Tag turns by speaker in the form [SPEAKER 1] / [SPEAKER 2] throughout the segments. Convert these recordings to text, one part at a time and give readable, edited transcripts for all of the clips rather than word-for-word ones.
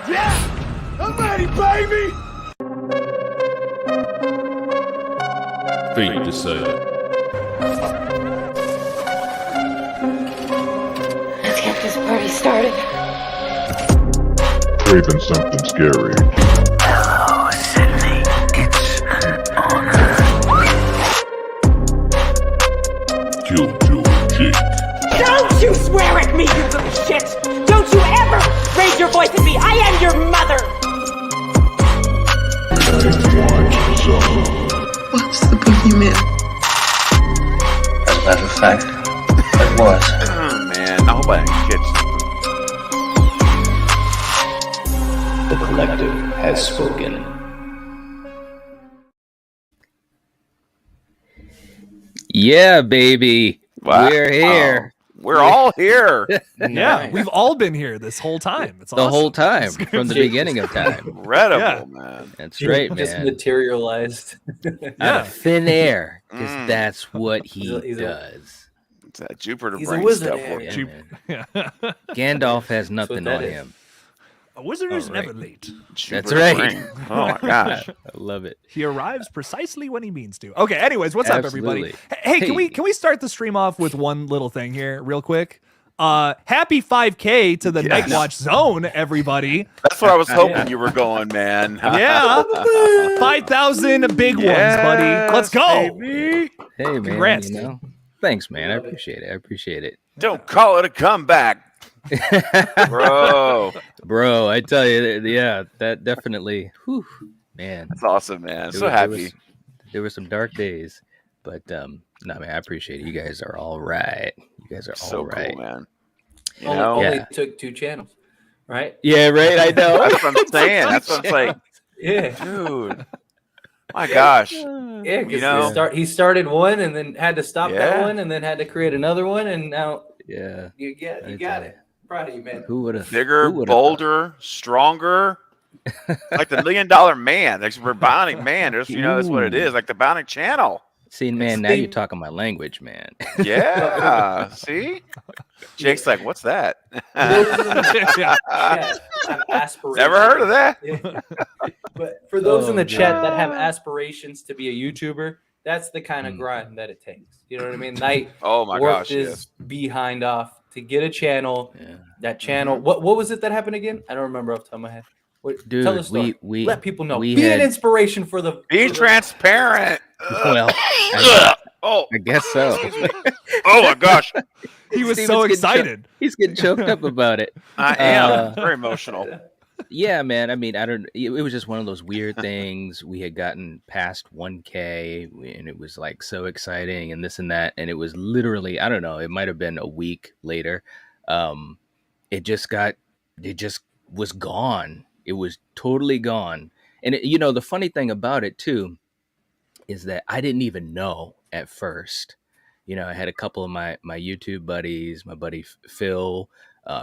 [SPEAKER 1] Yeah, I'm ready, baby.
[SPEAKER 2] Fate decided.
[SPEAKER 3] Let's get this party started.
[SPEAKER 4] Craving something scary.
[SPEAKER 5] Hello, Sydney. It's an honor.
[SPEAKER 2] Killjoy Jake.
[SPEAKER 6] Don't you swear at me, you little shit! Don't you ever raise your voice at me! I am your mother!
[SPEAKER 4] Watch Zone.
[SPEAKER 5] What's the boogeyman? As a matter of fact, it was.
[SPEAKER 7] Oh man, I hope I didn't catch something.
[SPEAKER 8] The collective has spoken.
[SPEAKER 9] Yeah, baby.
[SPEAKER 7] Wow.
[SPEAKER 9] We're here.
[SPEAKER 7] We're all here.
[SPEAKER 10] Yeah, we've all been here this whole time. It's
[SPEAKER 9] The
[SPEAKER 10] awesome.
[SPEAKER 9] whole time, from the beginning of time.
[SPEAKER 7] Incredible,
[SPEAKER 10] Yeah.
[SPEAKER 7] man.
[SPEAKER 9] That's right,
[SPEAKER 8] Just
[SPEAKER 9] man.
[SPEAKER 8] materialized.
[SPEAKER 9] Out of thin air, because
[SPEAKER 7] Mm.
[SPEAKER 9] that's what he
[SPEAKER 8] He's a-
[SPEAKER 9] does.
[SPEAKER 7] It's that Jupiter
[SPEAKER 8] He's a
[SPEAKER 7] brain
[SPEAKER 8] wizard,
[SPEAKER 7] stuff.
[SPEAKER 8] yeah.
[SPEAKER 9] Yeah, man.
[SPEAKER 10] Yeah.
[SPEAKER 9] Gandalf has nothing
[SPEAKER 8] that
[SPEAKER 9] on
[SPEAKER 8] is.
[SPEAKER 9] him.
[SPEAKER 10] A wizard is
[SPEAKER 9] All right.
[SPEAKER 10] never late.
[SPEAKER 7] Jupiter
[SPEAKER 9] right.
[SPEAKER 7] brain. Oh my gosh.
[SPEAKER 9] I love it.
[SPEAKER 10] He arrives precisely when he means to. Okay, anyways, what's up, everybody?
[SPEAKER 9] Absolutely.
[SPEAKER 10] Hey,
[SPEAKER 9] Hey.
[SPEAKER 10] can we start the stream off with one little thing here, real quick? Happy 5K to the
[SPEAKER 7] Yes.
[SPEAKER 10] Night Watch Zone, everybody.
[SPEAKER 7] That's where I was hoping you were going, man.
[SPEAKER 10] Yeah. 5,000 big ones, buddy. Let's go.
[SPEAKER 7] Baby.
[SPEAKER 9] Hey, man.
[SPEAKER 10] Congrats,
[SPEAKER 9] you know? Thanks, man. I appreciate it. I appreciate it.
[SPEAKER 7] Don't call it a comeback, bro.
[SPEAKER 9] Bro, I tell you, yeah, that definitely, whew, man.
[SPEAKER 7] That's awesome, man. So
[SPEAKER 9] There
[SPEAKER 7] happy.
[SPEAKER 9] there were some dark days, but no, man, I appreciate it. You guys are all right. You guys are
[SPEAKER 7] So
[SPEAKER 9] all right.
[SPEAKER 7] cool, man. You
[SPEAKER 8] Only,
[SPEAKER 7] know,
[SPEAKER 8] only
[SPEAKER 9] Yeah.
[SPEAKER 8] took 2 channels, right?
[SPEAKER 9] Yeah, right. I know.
[SPEAKER 7] that's what I'm saying. That's what I'm like,
[SPEAKER 8] Yeah.
[SPEAKER 7] dude. My gosh.
[SPEAKER 8] Yeah, because
[SPEAKER 7] You know?
[SPEAKER 8] he started one and then had to stop that
[SPEAKER 7] Yeah.
[SPEAKER 8] one and then had to create another one, and now
[SPEAKER 9] Yeah.
[SPEAKER 8] you
[SPEAKER 9] I
[SPEAKER 8] got
[SPEAKER 9] tell
[SPEAKER 8] it. Proud of you, man.
[SPEAKER 9] Who would have?
[SPEAKER 7] Bigger, bolder, stronger. Like the $1 Million Man. Like we're Bionic Man. That's what it is. Like the Bionic Channel.
[SPEAKER 9] See, man, now you're talking my language, man.
[SPEAKER 7] Yeah. See? Jake's like, what's that?
[SPEAKER 10] Yeah.
[SPEAKER 8] Chat have aspirations.
[SPEAKER 7] Never heard of that.
[SPEAKER 8] Yeah. But for those in
[SPEAKER 9] Oh,
[SPEAKER 8] the chat that have
[SPEAKER 10] God.
[SPEAKER 8] aspirations to be a YouTuber, that's the kind of grind that it takes. You know what I mean? Night
[SPEAKER 7] Oh my
[SPEAKER 8] worked
[SPEAKER 7] gosh.
[SPEAKER 8] his
[SPEAKER 7] Yes.
[SPEAKER 8] behind off to get a channel.
[SPEAKER 9] Yeah.
[SPEAKER 8] That channel. What was it that happened again? I don't remember off the top of my head. What,
[SPEAKER 9] Dude,
[SPEAKER 8] tell the story.
[SPEAKER 9] we
[SPEAKER 8] Let people know.
[SPEAKER 9] we
[SPEAKER 8] Be
[SPEAKER 9] had-
[SPEAKER 8] an inspiration for the.
[SPEAKER 7] Be
[SPEAKER 8] for the-
[SPEAKER 7] transparent.
[SPEAKER 9] Well,
[SPEAKER 7] Oh,
[SPEAKER 9] I guess so.
[SPEAKER 7] oh my gosh.
[SPEAKER 10] He was
[SPEAKER 9] Steven's
[SPEAKER 10] so
[SPEAKER 9] getting
[SPEAKER 10] excited.
[SPEAKER 9] He's getting choked up about it.
[SPEAKER 7] I am
[SPEAKER 9] Uh,
[SPEAKER 7] very emotional.
[SPEAKER 9] Yeah, man. I mean, I don't. It was just one of those weird things. We had gotten past 1K, and it was like so exciting, and this and that, and it was literally, I don't know. It might have been a week later. It just was gone. It was totally gone. And the funny thing about it too is that I didn't even know at first. I had a couple of my YouTube buddies, my buddy Phil,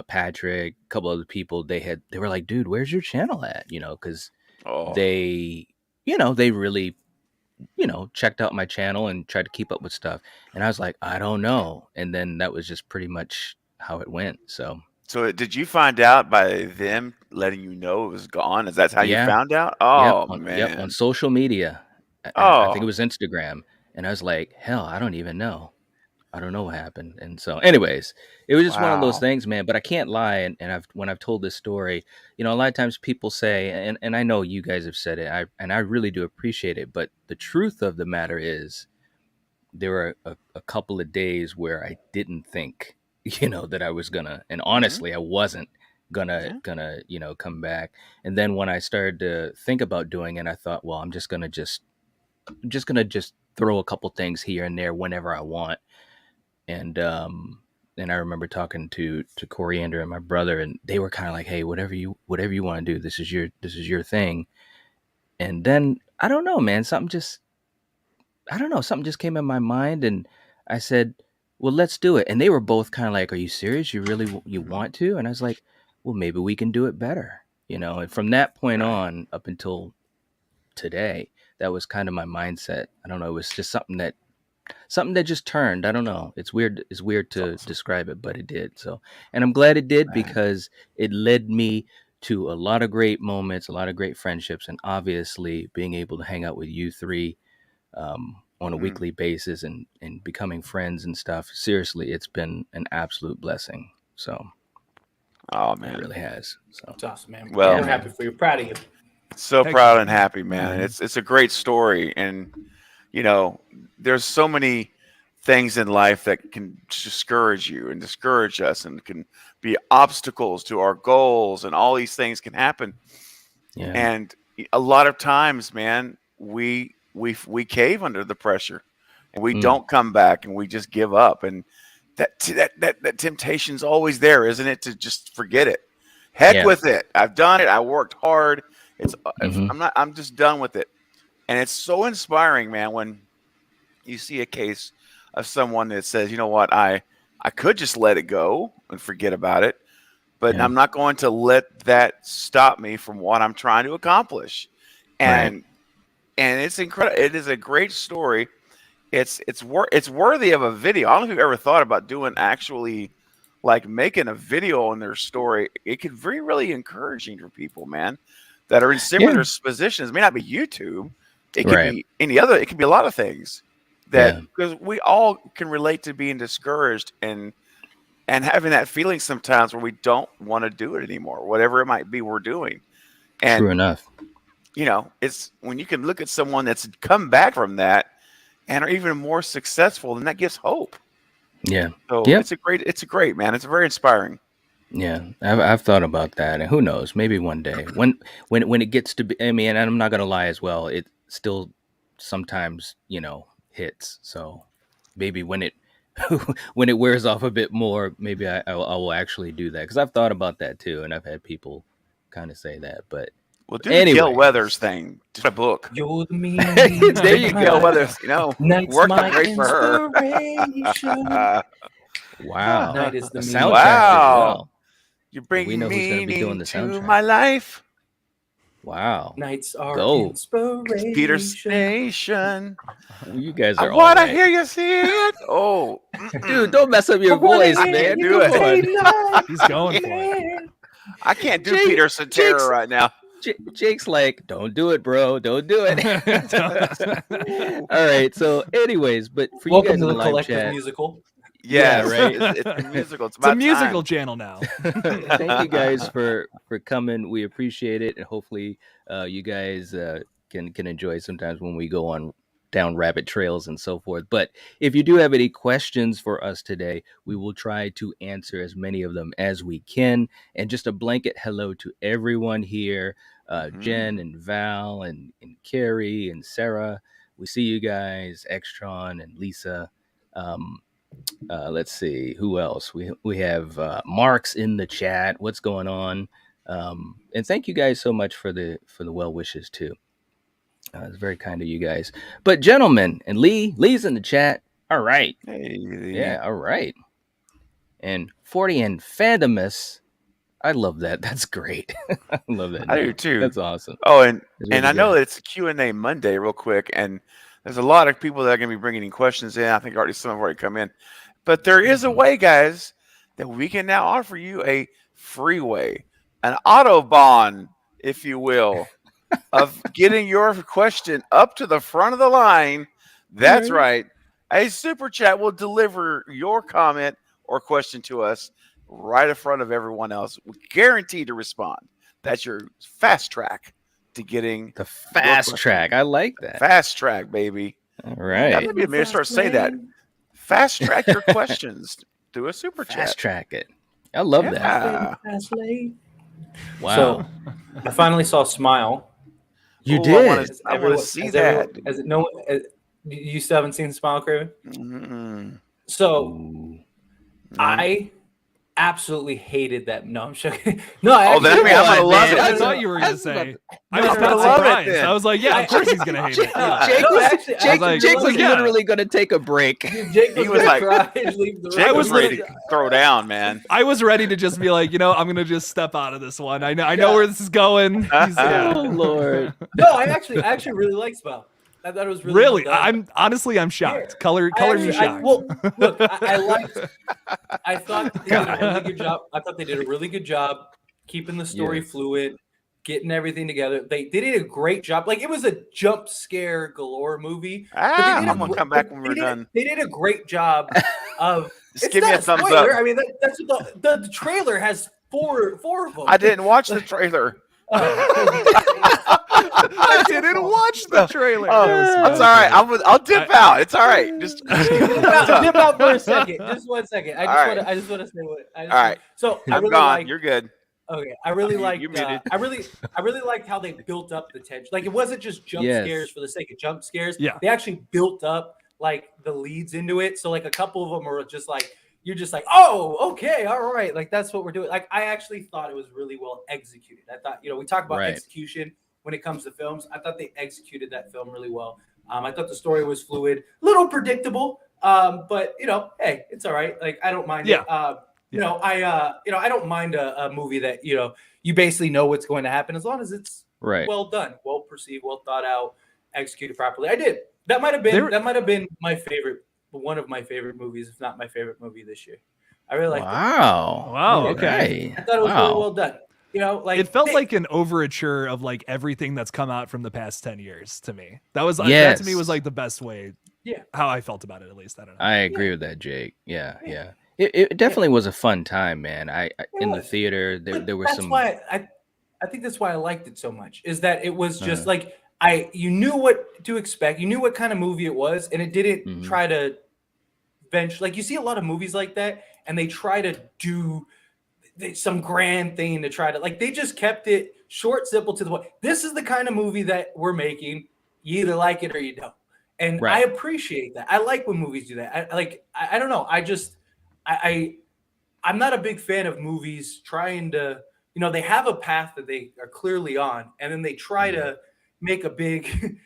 [SPEAKER 9] Patrick, a couple other people. They were like, "Dude, where's your channel at?" Because
[SPEAKER 7] Oh,
[SPEAKER 9] they really, checked out my channel and tried to keep up with stuff. And I was like, I don't know. And then that was just pretty much how it went. So
[SPEAKER 7] so did you find out by them letting you know it was gone? Is that how you
[SPEAKER 9] Yeah.
[SPEAKER 7] found out? Oh
[SPEAKER 9] yep,
[SPEAKER 7] man.
[SPEAKER 9] on social media. I
[SPEAKER 7] Oh.
[SPEAKER 9] think it was Instagram. And I was like, hell, I don't even know. I don't know what happened. And so, anyways, it was just one of those
[SPEAKER 7] Wow.
[SPEAKER 9] things, man. But I can't lie. And when I've told this story, a lot of times people say, and I know you guys have said it, I really do appreciate it. But the truth of the matter is, there were a couple of days where I didn't think, that I was gonna, and honestly, I wasn't gonna, come back. And then when I started to think about doing it, I thought, well, I'm just gonna throw a couple things here and there whenever I want. And I remember talking to Coriander and my brother, and they were kind of like, "Hey, whatever you want to do, this is your thing." And then I don't know, man, something just came in my mind, and I said, "Well, let's do it." And they were both kind of like, "Are you serious? You really you want to?" And I was like, "Well, maybe we can do it better." And from that point on up until today, that was kind of my mindset. I don't know, it was just something that just turned. I don't know. It's weird to describe it, but it did. So, and I'm glad it did, because it led me to a lot of great moments, a lot of great friendships, and obviously being able to hang out with you three on a weekly basis and becoming friends and stuff. Seriously, it's been an absolute blessing. So,
[SPEAKER 7] Oh
[SPEAKER 9] it
[SPEAKER 7] man,
[SPEAKER 9] really has. So,
[SPEAKER 8] It's awesome, man.
[SPEAKER 7] Well,
[SPEAKER 8] We're happy for you. Proud of you.
[SPEAKER 7] so
[SPEAKER 10] Thank
[SPEAKER 7] proud
[SPEAKER 10] you.
[SPEAKER 7] and happy, man. And it's a great story, and you know, there's so many things in life that can discourage you and discourage us, and can be obstacles to our goals, and all these things can happen.
[SPEAKER 9] yeah,
[SPEAKER 7] And a lot of times, man, we cave under the pressure, and we don't come back, and we just give up. And that temptation's always there, isn't it? To just forget it. Heck
[SPEAKER 9] Yeah.
[SPEAKER 7] with it. I've done it. I worked hard. It's
[SPEAKER 9] Mhm.
[SPEAKER 7] I'm just done with it. And it's so inspiring, man, when you see a case of someone that says, you know what, I could just let it go and forget about it, but
[SPEAKER 9] Yeah.
[SPEAKER 7] I'm not going to let that stop me from what I'm trying to accomplish.
[SPEAKER 9] Right.
[SPEAKER 7] And it's incredible. It is a great story. It's worthy of a video. I don't know if you've ever thought about doing actually like making a video on their story. It could be really encouraging for people, man, that are in similar positions. It may not be YouTube. It could
[SPEAKER 9] Right.
[SPEAKER 7] be any other. It could be a lot of things that,
[SPEAKER 9] Yeah.
[SPEAKER 7] because we all can relate to being discouraged and having that feeling sometimes where we don't want to do it anymore, whatever it might be we're doing.
[SPEAKER 9] True
[SPEAKER 7] And
[SPEAKER 9] enough.
[SPEAKER 7] you know, it's when you can look at someone that's come back from that and are even more successful, then that gives hope.
[SPEAKER 9] Yeah.
[SPEAKER 7] So
[SPEAKER 9] Yep.
[SPEAKER 7] it's a great, man. It's very inspiring.
[SPEAKER 9] Yeah, I've thought about that, and who knows? Maybe one day, when it gets to be. I mean, and I'm not gonna lie as well. It still sometimes, hits. So maybe when it when it wears off a bit more, maybe I will actually do that, because I've thought about that too, and I've had people kind of say that. But
[SPEAKER 7] Well, do the Gail
[SPEAKER 9] anyway,
[SPEAKER 7] Weathers thing. Just a book.
[SPEAKER 8] You're the meaning
[SPEAKER 9] there you
[SPEAKER 8] of
[SPEAKER 9] go.
[SPEAKER 7] Gail
[SPEAKER 8] my
[SPEAKER 7] Weathers,
[SPEAKER 8] night's
[SPEAKER 7] worked
[SPEAKER 8] my
[SPEAKER 7] out great for her.
[SPEAKER 8] inspiration.
[SPEAKER 9] Wow,
[SPEAKER 8] Night is the
[SPEAKER 9] a
[SPEAKER 8] meaning.
[SPEAKER 9] soundtrack as well.
[SPEAKER 7] You
[SPEAKER 9] We
[SPEAKER 7] bring
[SPEAKER 9] know who's gonna be doing
[SPEAKER 7] meaning
[SPEAKER 9] the
[SPEAKER 7] to
[SPEAKER 9] soundtrack.
[SPEAKER 7] my life.
[SPEAKER 9] Wow,
[SPEAKER 8] Nights are
[SPEAKER 9] Go.
[SPEAKER 8] inspiration.
[SPEAKER 7] Peter Station.
[SPEAKER 9] you guys
[SPEAKER 7] I
[SPEAKER 9] are all
[SPEAKER 7] want to
[SPEAKER 9] right.
[SPEAKER 7] hear you sing it. Oh,
[SPEAKER 9] Dude, don't mess up your voice,
[SPEAKER 7] I
[SPEAKER 9] man.
[SPEAKER 7] can't do
[SPEAKER 9] Come
[SPEAKER 7] it.
[SPEAKER 9] on.
[SPEAKER 10] He's going for it.
[SPEAKER 7] I can't do
[SPEAKER 9] Jake-
[SPEAKER 7] Peter Cetera
[SPEAKER 9] Jake's-
[SPEAKER 7] right now.
[SPEAKER 9] Jake's like, don't do it, bro. Don't do it. All right. So, anyways, but for you
[SPEAKER 8] Welcome
[SPEAKER 9] guys
[SPEAKER 8] to
[SPEAKER 9] in
[SPEAKER 8] the
[SPEAKER 9] the live
[SPEAKER 8] collective
[SPEAKER 9] chat,
[SPEAKER 8] musical.
[SPEAKER 7] Yes,
[SPEAKER 9] right.
[SPEAKER 7] It's a musical. It's
[SPEAKER 10] It's a
[SPEAKER 7] about
[SPEAKER 10] musical
[SPEAKER 7] time.
[SPEAKER 10] channel now.
[SPEAKER 9] thank you guys for coming. We appreciate it, and hopefully, you guys can enjoy sometimes when we go on down rabbit trails and so forth. But if you do have any questions for us today, we will try to answer as many of them as we can. And just a blanket hello to everyone here, Jen and Val and Carrie and Sarah. We see you guys, Extron and Lisa. Let's see who else. We have Mark's in the chat. What's going on? And thank you guys so much for the well wishes too. It's very kind of you guys. But gentlemen, and Lee's in the chat. All right.
[SPEAKER 7] Hey,
[SPEAKER 9] Yeah, all right. And 40 and Fandomus. I love that. That's great. I love that.
[SPEAKER 7] I do
[SPEAKER 9] name.
[SPEAKER 7] too.
[SPEAKER 9] That's awesome.
[SPEAKER 7] Oh, and
[SPEAKER 9] It's
[SPEAKER 7] and
[SPEAKER 9] really
[SPEAKER 7] I know
[SPEAKER 9] good.
[SPEAKER 7] that it's Q&A Monday, real quick, and there's a lot of people that are going to be bringing in questions in. I think already some have already come in, but there is a way, guys, that we can now offer you a freeway, an autobahn, if you will, of getting your question up to the front of the line. That's right. A super chat will deliver your comment or question to us right in front of everyone else. We're guaranteed to respond. That's your fast track to getting
[SPEAKER 9] The fast track. I like that.
[SPEAKER 7] fast track, baby.
[SPEAKER 9] All
[SPEAKER 7] Yeah,
[SPEAKER 9] right.
[SPEAKER 7] maybe I'm start saying that. Fast track your questions to a super
[SPEAKER 9] Fast
[SPEAKER 7] chat.
[SPEAKER 9] track it. I love that.
[SPEAKER 7] Yeah.
[SPEAKER 9] Wow.
[SPEAKER 8] So I finally saw Smile.
[SPEAKER 9] You
[SPEAKER 7] Ooh,
[SPEAKER 9] did.
[SPEAKER 7] I want to see that.
[SPEAKER 8] You still haven't seen Smile, Craven?
[SPEAKER 7] Mm-mm.
[SPEAKER 8] So
[SPEAKER 9] Ooh.
[SPEAKER 8] I absolutely hated that. No, I'm joking. No,
[SPEAKER 7] Oh, then
[SPEAKER 8] actually,
[SPEAKER 7] I'm gonna love it.
[SPEAKER 10] I thought you were going to say. I was
[SPEAKER 7] gonna
[SPEAKER 10] not
[SPEAKER 7] love it
[SPEAKER 10] surprised.
[SPEAKER 7] then.
[SPEAKER 10] I was like, yeah, of course he's going to hate it. Yeah.
[SPEAKER 9] Jake
[SPEAKER 8] No,
[SPEAKER 9] was,
[SPEAKER 8] actually,
[SPEAKER 9] Jake,
[SPEAKER 10] like-
[SPEAKER 9] Jake
[SPEAKER 10] I was
[SPEAKER 9] was
[SPEAKER 10] like, yeah.
[SPEAKER 9] literally going to take a break.
[SPEAKER 8] Jake
[SPEAKER 7] He
[SPEAKER 8] was,
[SPEAKER 7] was
[SPEAKER 8] gonna
[SPEAKER 7] like-
[SPEAKER 8] cry and leave the
[SPEAKER 7] Jake
[SPEAKER 8] room.
[SPEAKER 7] was ready to throw down, man.
[SPEAKER 10] I was ready to just be like, I'm going to just step out of this one. I know where this is going. Yeah.
[SPEAKER 9] Oh Lord.
[SPEAKER 8] No, I actually really like Smile. I thought it was really well done.
[SPEAKER 10] I'm shocked. Color me
[SPEAKER 8] Actually,
[SPEAKER 10] shocked.
[SPEAKER 8] Look, I thought they did a really good job. I thought they did a really good job keeping the story
[SPEAKER 9] Yes.
[SPEAKER 8] fluid, getting everything together. They did a great job. Like, it was a jump scare galore movie. But they did
[SPEAKER 7] I'm gonna come back when we're done.
[SPEAKER 8] They did a great job of.
[SPEAKER 7] Just
[SPEAKER 8] It's
[SPEAKER 7] give me
[SPEAKER 8] not
[SPEAKER 7] a thumbs
[SPEAKER 8] spoiler.
[SPEAKER 7] up.
[SPEAKER 8] I mean, that's what the trailer has four of them.
[SPEAKER 7] I didn't watch the trailer.
[SPEAKER 10] I didn't watch the trailer.
[SPEAKER 7] Oh, that's all right. I'll dip out. It's all right. Just
[SPEAKER 8] dip out for a second. Just 1 second.
[SPEAKER 7] All right.
[SPEAKER 8] I just want to say what.
[SPEAKER 7] all right.
[SPEAKER 8] So I
[SPEAKER 7] I'm
[SPEAKER 8] really
[SPEAKER 7] gone.
[SPEAKER 8] like.
[SPEAKER 7] You're good.
[SPEAKER 8] Okay, I really liked.
[SPEAKER 7] you're muted.
[SPEAKER 8] I really liked how they built up the tension. Like, it wasn't just jump
[SPEAKER 9] Yes.
[SPEAKER 8] scares for the sake of jump scares.
[SPEAKER 10] Yeah.
[SPEAKER 8] They actually built up like the leads into it. So like a couple of them were just like, you're just like, oh, okay, all right, like that's what we're doing. Like, I actually thought it was really well executed. I thought, we talk about
[SPEAKER 9] Right.
[SPEAKER 8] execution when it comes to films. I thought they executed that film really well. I thought the story was fluid, little predictable, but hey, it's all right. Like, I don't mind it. I don't mind a movie that you basically know what's going to happen as long as it's
[SPEAKER 9] Right.
[SPEAKER 8] well done, well perceived, well thought out, executed properly. I did. That might have been my favorite, one of my favorite movies, if not my favorite movie this year. I really liked it.
[SPEAKER 10] Wow, okay.
[SPEAKER 8] I thought it was really well done. Like,
[SPEAKER 10] it felt like an overture of like everything that's come out from the past 10 years to me. That was that
[SPEAKER 9] Yes.
[SPEAKER 10] to me was like the best way.
[SPEAKER 8] Yeah.
[SPEAKER 10] How I felt about it, at least. I don't know.
[SPEAKER 9] I agree with that, Jake. Yeah. It definitely was a fun time, man. I in the
[SPEAKER 8] was.
[SPEAKER 9] theater there were
[SPEAKER 8] that's
[SPEAKER 9] some.
[SPEAKER 8] why I think that's why I liked it so much, is that it was just like you knew what to expect, you knew what kind of movie it was, and it didn't try to bench. Like, you see a lot of movies like that, and they try to do some grand thing to try to, like, they just kept it short, simple, to the point. This is the kind of movie that we're making. You either like it or you don't. And I appreciate that. I like when movies do that. I don't know. I'm not a big fan of movies trying to, they have a path that they are clearly on, and then they try to make a big,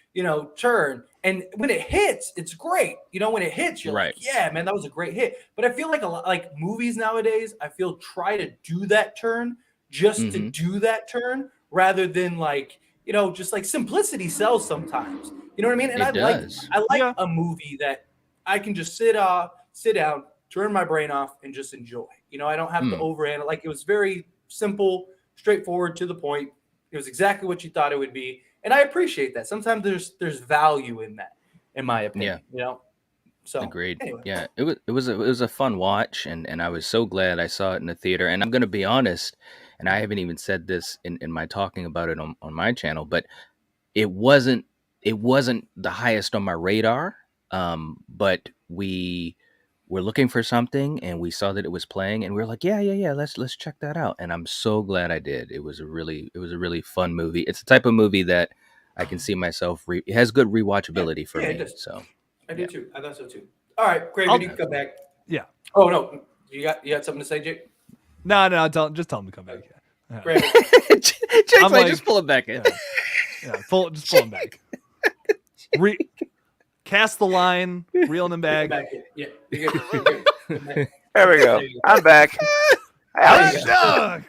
[SPEAKER 8] turn. And when it hits, it's great. When it hits, you're like, yeah, man, that was a great hit. But I feel like a lot, like movies nowadays, I feel try to do that turn just to do that turn, rather than like, just like simplicity sells sometimes. You know what I mean? And I like a movie that I can just sit down, turn my brain off, and just enjoy. I don't have to overanalyze. Like, it was very simple, straightforward, to the point. It was exactly what you thought it would be. And I appreciate that. Sometimes there's value in that, in my opinion. So
[SPEAKER 9] agreed.
[SPEAKER 8] Anyway.
[SPEAKER 9] Yeah, it was a fun watch, and I was so glad I saw it in the theater. And I'm gonna be honest, and I haven't even said this in my talking about it on my channel, but it wasn't the highest on my radar. But we were looking for something, and we saw that it was playing, and we were like, yeah, let's check that out. And I'm so glad I did. It was a really fun movie. It's the type of movie that I can see myself. It has good rewatchability for me. So
[SPEAKER 8] I did too. I thought so too. All right, great. We need to come back.
[SPEAKER 10] Yeah.
[SPEAKER 8] Oh no, you got something to say, Jake?
[SPEAKER 10] No, just tell him to come back. Yeah.
[SPEAKER 8] Great.
[SPEAKER 9] Jake's like, just pull it back in.
[SPEAKER 10] Just pull him back. Cast the line, reeling him back.
[SPEAKER 8] Yeah. You're good.
[SPEAKER 7] There we go. I'm back. I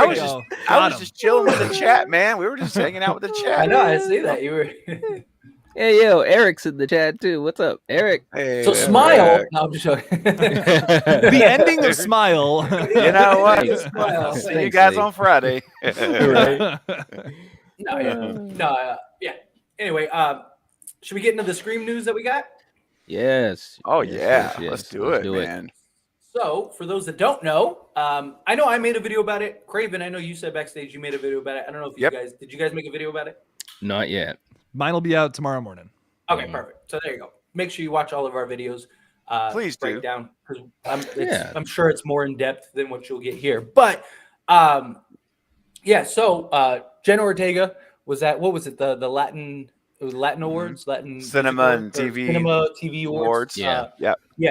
[SPEAKER 7] was just chilling with the chat, man. We were just hanging out with the chat.
[SPEAKER 8] I know. I see that you were.
[SPEAKER 9] Hey, yo, Eric's in the chat too. What's up, Eric?
[SPEAKER 7] Hey,
[SPEAKER 8] so smile. No, I'm just joking.
[SPEAKER 10] The ending of Smile.
[SPEAKER 7] You know what?
[SPEAKER 8] Smile.
[SPEAKER 7] I'll see you guys on Friday.
[SPEAKER 9] Right.
[SPEAKER 8] Yeah. Anyway, should we get into the Scream news that we got?
[SPEAKER 9] Yes.
[SPEAKER 7] Oh yeah.
[SPEAKER 9] Yes.
[SPEAKER 7] Let's do it, man.
[SPEAKER 8] So, for those that don't know, I know I made a video about it. Craven, I know you said backstage you made a video about it. I don't know if did you guys make a video about it?
[SPEAKER 9] Not yet.
[SPEAKER 10] Mine will be out tomorrow morning.
[SPEAKER 8] Okay, perfect. So there you go. Make sure you watch all of our videos.
[SPEAKER 7] Please do.
[SPEAKER 8] Breakdown, because I'm sure it's more in depth than what you'll get here. But so Jenna Ortega was at, what was it, the Latin Awards, Latin
[SPEAKER 7] Cinema and TV
[SPEAKER 8] Awards.
[SPEAKER 7] Yeah.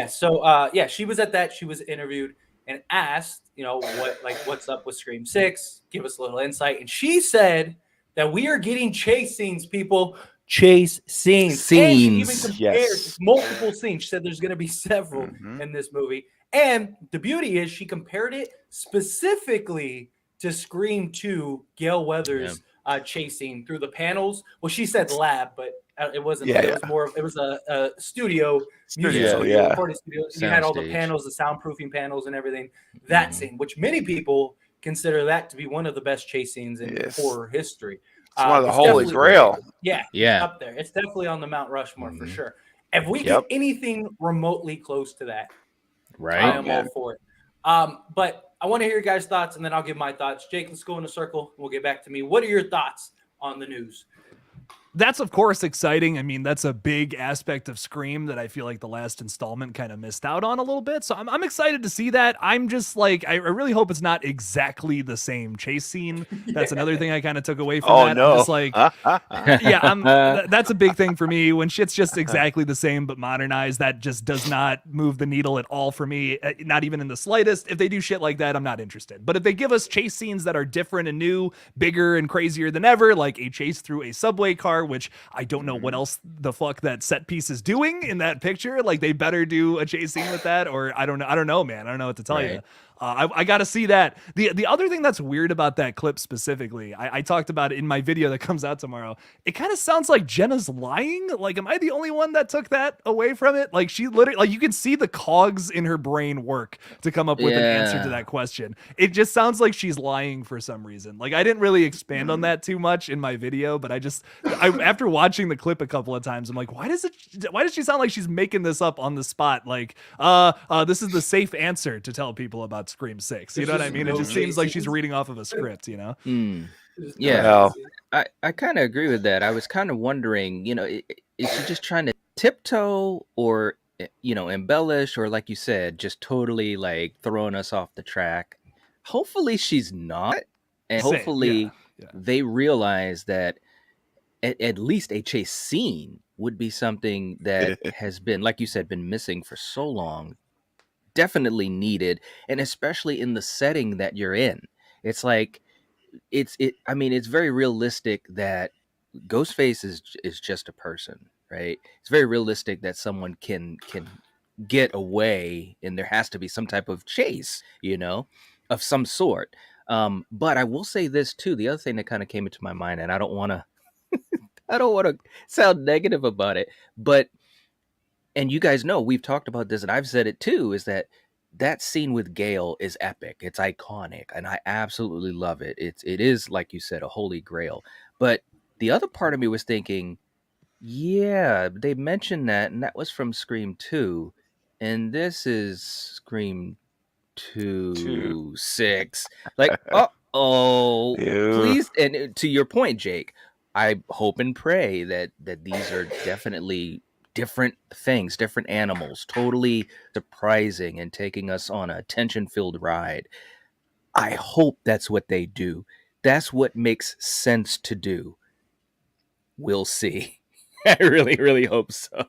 [SPEAKER 8] So she was at that. She was interviewed and asked, what's up with Scream 6? Give us a little insight. And she said that we are getting chase scenes, people. Chase scenes. And she even compared multiple scenes. She said there's going to be several in this movie. And the beauty is she compared it specifically to Scream 2, Gail Weathers' chasing through the panels. Well, she said lab, but it wasn't. It was more of, it was a studio, recording studio. You had all the panels, the soundproofing panels and everything. That scene, which many people consider that to be one of the best chase scenes in
[SPEAKER 7] Yes.
[SPEAKER 8] horror history.
[SPEAKER 7] It's one of the
[SPEAKER 8] It's
[SPEAKER 7] holy
[SPEAKER 8] definitely-
[SPEAKER 7] grail.
[SPEAKER 8] Yeah,
[SPEAKER 9] Yeah.
[SPEAKER 8] up there. It's definitely on the Mount Rushmore for
[SPEAKER 9] Mhm.
[SPEAKER 8] sure. If we
[SPEAKER 7] Yep.
[SPEAKER 8] get anything remotely close to that, I
[SPEAKER 9] Right.
[SPEAKER 8] am all for it. But I want to hear your guys' thoughts, and then I'll give my thoughts. Jake, let's go in a circle. We'll get back to me. What are your thoughts on the news?
[SPEAKER 10] That's of course exciting. I mean, that's a big aspect of Scream that I feel like the last installment kind of missed out on a little bit. So I'm excited to see that. I'm just like, I really hope it's not exactly the same chase scene. That's another thing I kind of took away from that.
[SPEAKER 7] no.
[SPEAKER 10] I'm just like, that's a big thing for me. When shit's just exactly the same but modernized, that just does not move the needle at all for me. Not even in the slightest. If they do shit like that, I'm not interested. But if they give us chase scenes that are different and new, bigger and crazier than ever, like a chase through a subway car, which I don't know what else the fuck that set piece is doing in that picture. Like they better do a chase scene with that, or I don't know, man. I don't know what to tell you. I got to see that. The other thing that's weird about that clip specifically, I talked about it in my video that comes out tomorrow. It kind of sounds like Jenna's lying. Like, am I the only one that took that away from it? Like, she literally, like, you can see the cogs in her brain work to come up with an answer to that question. It just sounds like she's lying for some reason. Like, I didn't really expand on that too much in my video, but I after watching the clip a couple of times, I'm like, why does she sound like she's making this up on the spot? Like, this is the safe answer to tell people about Scream 6. You know what I mean? It just seems like she's reading off of a script, you know?
[SPEAKER 9] Yeah.
[SPEAKER 7] Well,
[SPEAKER 9] I kind of agree with that. I was kind of wondering, is she just trying to tiptoe or, embellish, or like you said, just totally like throwing us off the track? Hopefully she's not. And
[SPEAKER 10] Same,
[SPEAKER 9] hopefully
[SPEAKER 10] yeah.
[SPEAKER 9] they realize that at least a chase scene would be something that has been, like you said, been missing for so long. Definitely needed, and especially in the setting that you're in. It's like it's very realistic that Ghostface is just a person, right? It's very realistic that someone can get away, and there has to be some type of chase, of some sort. But I will say this too. The other thing that kind of came into my mind, and I don't want to sound negative about it, but, and you guys know we've talked about this, and I've said it too, is that scene with Gale is epic. It's iconic, and I absolutely love it. It is, like you said, a holy grail. But the other part of me was thinking, yeah, they mentioned that, and that was from Scream 2, and this is Scream 2 6. Like, please. And to your point, Jake, I hope and pray that these are definitely different things, different animals, totally surprising and taking us on a tension-filled ride. I hope that's what they do. That's what makes sense to do. We'll see. I really, really hope so.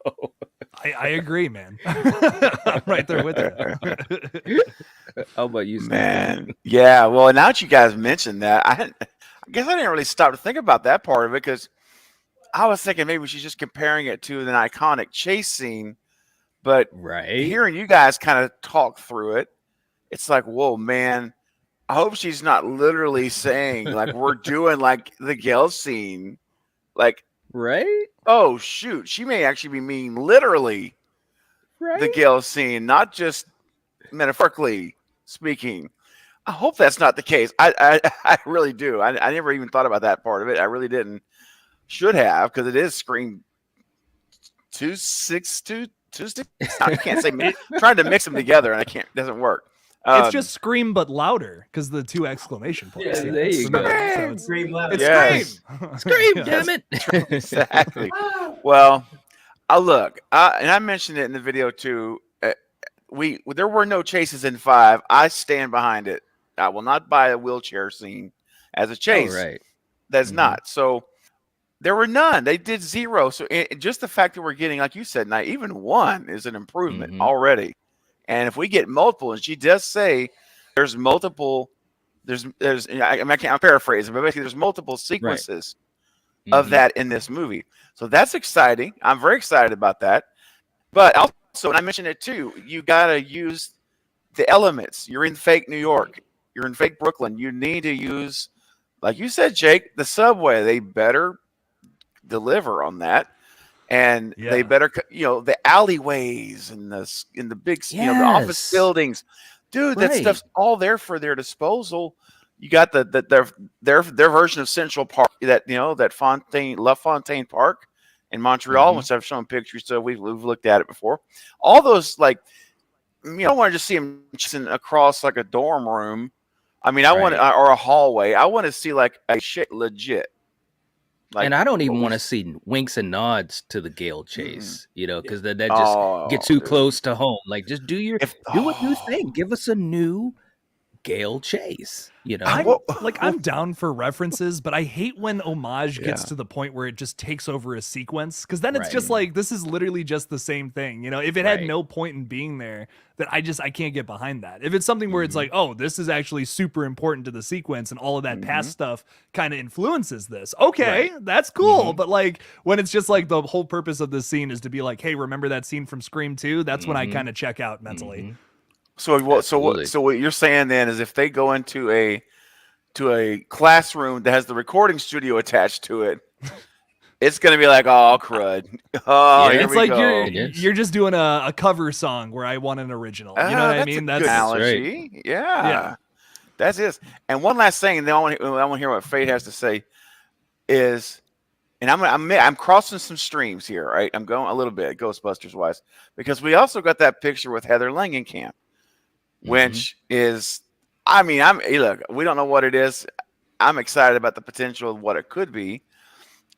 [SPEAKER 10] I agree, man. I'm right there with you.
[SPEAKER 9] How about you, Steve?
[SPEAKER 7] man. Yeah. Well, now that you guys mentioned that, I guess I didn't really stop to think about that part of it, because I was thinking maybe she's just comparing it to an iconic chase scene, but
[SPEAKER 9] Right.
[SPEAKER 7] hearing you guys kind of talk through it, it's like, whoa, man. I hope she's not literally saying like we're doing like the Gale scene, like,
[SPEAKER 9] Right?
[SPEAKER 7] oh shoot, she may actually be meaning literally
[SPEAKER 9] Right?
[SPEAKER 7] the Gale scene, not just metaphorically speaking. I hope that's not the case. I really do. I never even thought about that part of it. I really didn't. Should have, because it is Scream 2 6 2 2 6. I can't say. Trying to mix them together and I can't. Doesn't work.
[SPEAKER 10] It's just Scream but louder because the 2 exclamation points.
[SPEAKER 8] Yeah,
[SPEAKER 9] there you go.
[SPEAKER 10] So it's
[SPEAKER 8] Scream loud.
[SPEAKER 10] it's
[SPEAKER 7] Yes.
[SPEAKER 10] Scream.
[SPEAKER 9] Scream,
[SPEAKER 10] Yeah.
[SPEAKER 9] damn it.
[SPEAKER 7] Exactly. Well, look, and I mentioned it in the video too. There were no chases in 5. I stand behind it. I will not buy a wheelchair scene as a chase.
[SPEAKER 9] Oh, right.
[SPEAKER 7] That's
[SPEAKER 9] Mhm.
[SPEAKER 7] not. So there were none. They did 0. So just the fact that we're getting, like you said, now even 1 is an improvement
[SPEAKER 9] Mhm.
[SPEAKER 7] already. And if we get multiple, and she does say there's multiple, I'm paraphrasing, but basically there's multiple sequences of
[SPEAKER 9] Mhm.
[SPEAKER 7] that in this movie. So that's exciting. I'm very excited about that. But also, and I mentioned it too, you got to use the elements. You're in fake New York. You're in fake Brooklyn. You need to use, like you said, Jake, the subway. They better deliver on that. And they better, the alleyways and the big, the office
[SPEAKER 9] Yes.
[SPEAKER 7] buildings. Dude, that
[SPEAKER 9] Right.
[SPEAKER 7] stuff's all there for their disposal. You got their version of Central Park, that La Fontaine Park in Montreal, which I've shown pictures, so we've looked at it before. All those, like, I don't want to just see him chasing across like a dorm room. I mean, I want or a hallway. I want to see like a shit legit. Like,
[SPEAKER 9] and I don't even want to see winks and nods to the Gale chase, because that just gets too close to home. Like, just do a new thing. Give us a new Gale chase.
[SPEAKER 10] I'm down for references, but I hate when homage gets to the point where it just takes over a sequence, because then it's just like, this is literally just the same thing. If it had no point in being there, then I can't get behind that. If it's something where it's like, oh, this is actually super important to the sequence and all of that past stuff kind of influences this, okay, that's cool. But like, when it's just like the whole purpose of this scene is to be like, hey, remember that scene from Scream 2? That's when I kind of check out mentally.
[SPEAKER 7] So what you're saying then is, if they go into a classroom that has the recording studio attached to it, it's gonna be like, oh crud. Oh,
[SPEAKER 10] it's like you're just doing a cover song where I want an original. You know what I mean?
[SPEAKER 7] That's analogy. Right. Yeah. That's it. And one last thing, and then I want to hear what Fate has to say. And I'm crossing some streams here, right? I'm going a little bit Ghostbusters wise, because we also got that picture with Heather Langenkamp, which is, look, we don't know what it is. I'm excited about the potential of what it could be,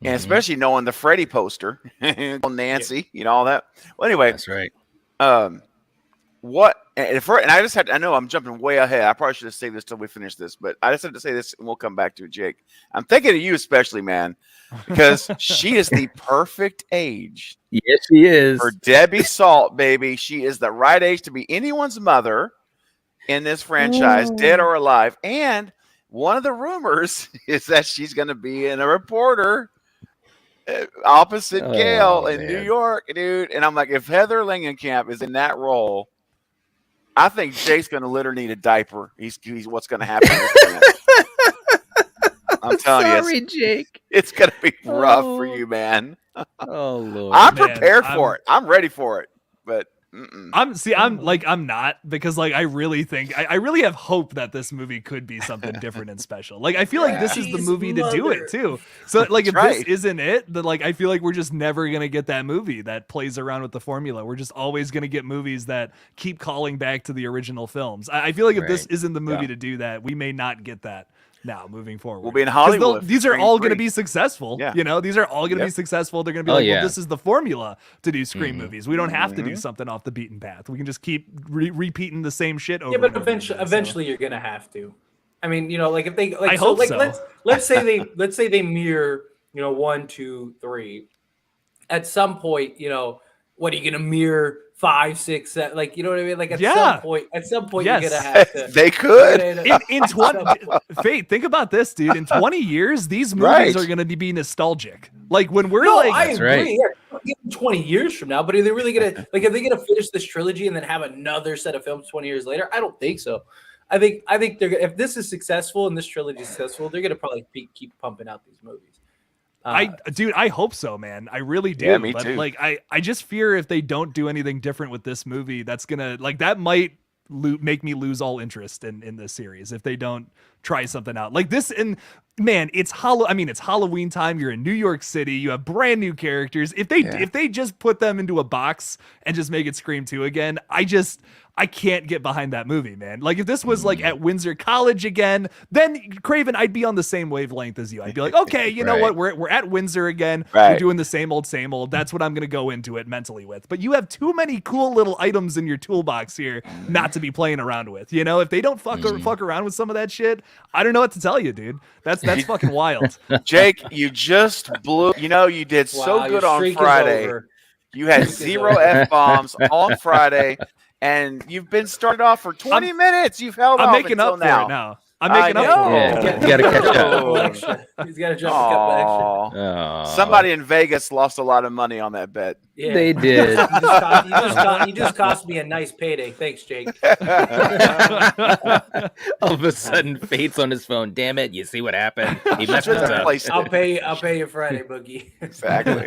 [SPEAKER 7] and especially knowing the Freddy poster, Nancy, all that. Well, anyway,
[SPEAKER 9] that's right.
[SPEAKER 7] I know I'm jumping way ahead. I probably should have saved this till we finish this, but I just have to say this, and we'll come back to it, Jake. I'm thinking of you especially, man, because she is the perfect age.
[SPEAKER 9] Yes, she is.
[SPEAKER 7] For Debbie Salt, baby. She is the right age to be anyone's mother in this franchise, dead or alive. And one of the rumors is that she's going to be in a reporter opposite Gale in New York, dude. And I'm like, if Heather Langenkamp is in that role, I think Jake's going to literally need a diaper. He's what's going to happen. I'm telling you,
[SPEAKER 9] Jake.
[SPEAKER 7] It's going to be rough for you, man.
[SPEAKER 9] Oh Lord,
[SPEAKER 7] I'm prepared for it. I'm ready for it, but.
[SPEAKER 10] I'm not, because like I really think I really have hope that this movie could be something different and special. Like, I feel like this is the movie to do it too. So like, if this isn't it, then like I feel like we're just never gonna get that movie that plays around with the formula. We're just always gonna get movies that keep calling back to the original films. I feel like if this isn't the movie to do that, we may not get that now moving forward.
[SPEAKER 7] We'll be in Hollywood.
[SPEAKER 10] These are all going to be successful. Yeah. These are all going to be successful. They're going to be well, this is the formula to do Scream movies. We don't have to do something off the beaten path. We can just keep repeating the same shit over.
[SPEAKER 8] Yeah, but eventually you're going to have to. I mean, like if they, like,
[SPEAKER 10] I hope so.
[SPEAKER 8] Let's say they mirror, 1, 2, 3. At some point, what are you going to mirror? 5, 6, 7, like, you know what I mean? Like, at some point, you're gonna have to.
[SPEAKER 7] They could.
[SPEAKER 10] In 20, Fate, think about this, dude. In 20 years, these movies are gonna be nostalgic. Like, when we're
[SPEAKER 8] I agree. Yeah, 20 years from now, but are they really gonna are they gonna finish this trilogy and then have another set of films 20 years later? I don't think so. I think they're, if this is successful and this trilogy is successful, they're gonna probably keep pumping out these movies.
[SPEAKER 10] I hope so, man. I really do.
[SPEAKER 7] Yeah, me
[SPEAKER 10] but
[SPEAKER 7] too.
[SPEAKER 10] Like, I just fear if they don't do anything different with this movie, that's gonna, like, that might make me lose all interest in this series if they don't try something out like this. And man, it's Halloween time. You're in New York City. You have brand new characters. If they just put them into a box and just make it Scream 2 again, I can't get behind that movie, man. Like, if this was like at Windsor College again, then Craven, I'd be on the same wavelength as you. I'd be like, okay, you know what? We're at Windsor again. We're doing the same old. That's what I'm going to go into it mentally with. But you have too many cool little items in your toolbox here not to be playing around with. If they don't fuck around with some of that shit, I don't know what to tell you, dude. That's fucking wild.
[SPEAKER 7] Jake, you just blew. You did so good on Friday. You had 0 F-bombs on Friday. And you've been started off for 20 minutes. You've held
[SPEAKER 10] I'm
[SPEAKER 7] off
[SPEAKER 10] making
[SPEAKER 7] until
[SPEAKER 10] up for
[SPEAKER 7] now.
[SPEAKER 10] it now. I'm making up for it.
[SPEAKER 9] Yeah, you got to catch up.
[SPEAKER 8] He's got to jump a couple extra.
[SPEAKER 9] Oh.
[SPEAKER 7] Somebody in Vegas lost a lot of money on that bet.
[SPEAKER 8] Yeah.
[SPEAKER 9] They did.
[SPEAKER 8] You just cost me a nice payday. Thanks, Jake.
[SPEAKER 9] All of a sudden, Fate's on his phone. Damn it! You see what happened? He messed us up.
[SPEAKER 8] I'll pay you Friday, Boogie.
[SPEAKER 7] Exactly.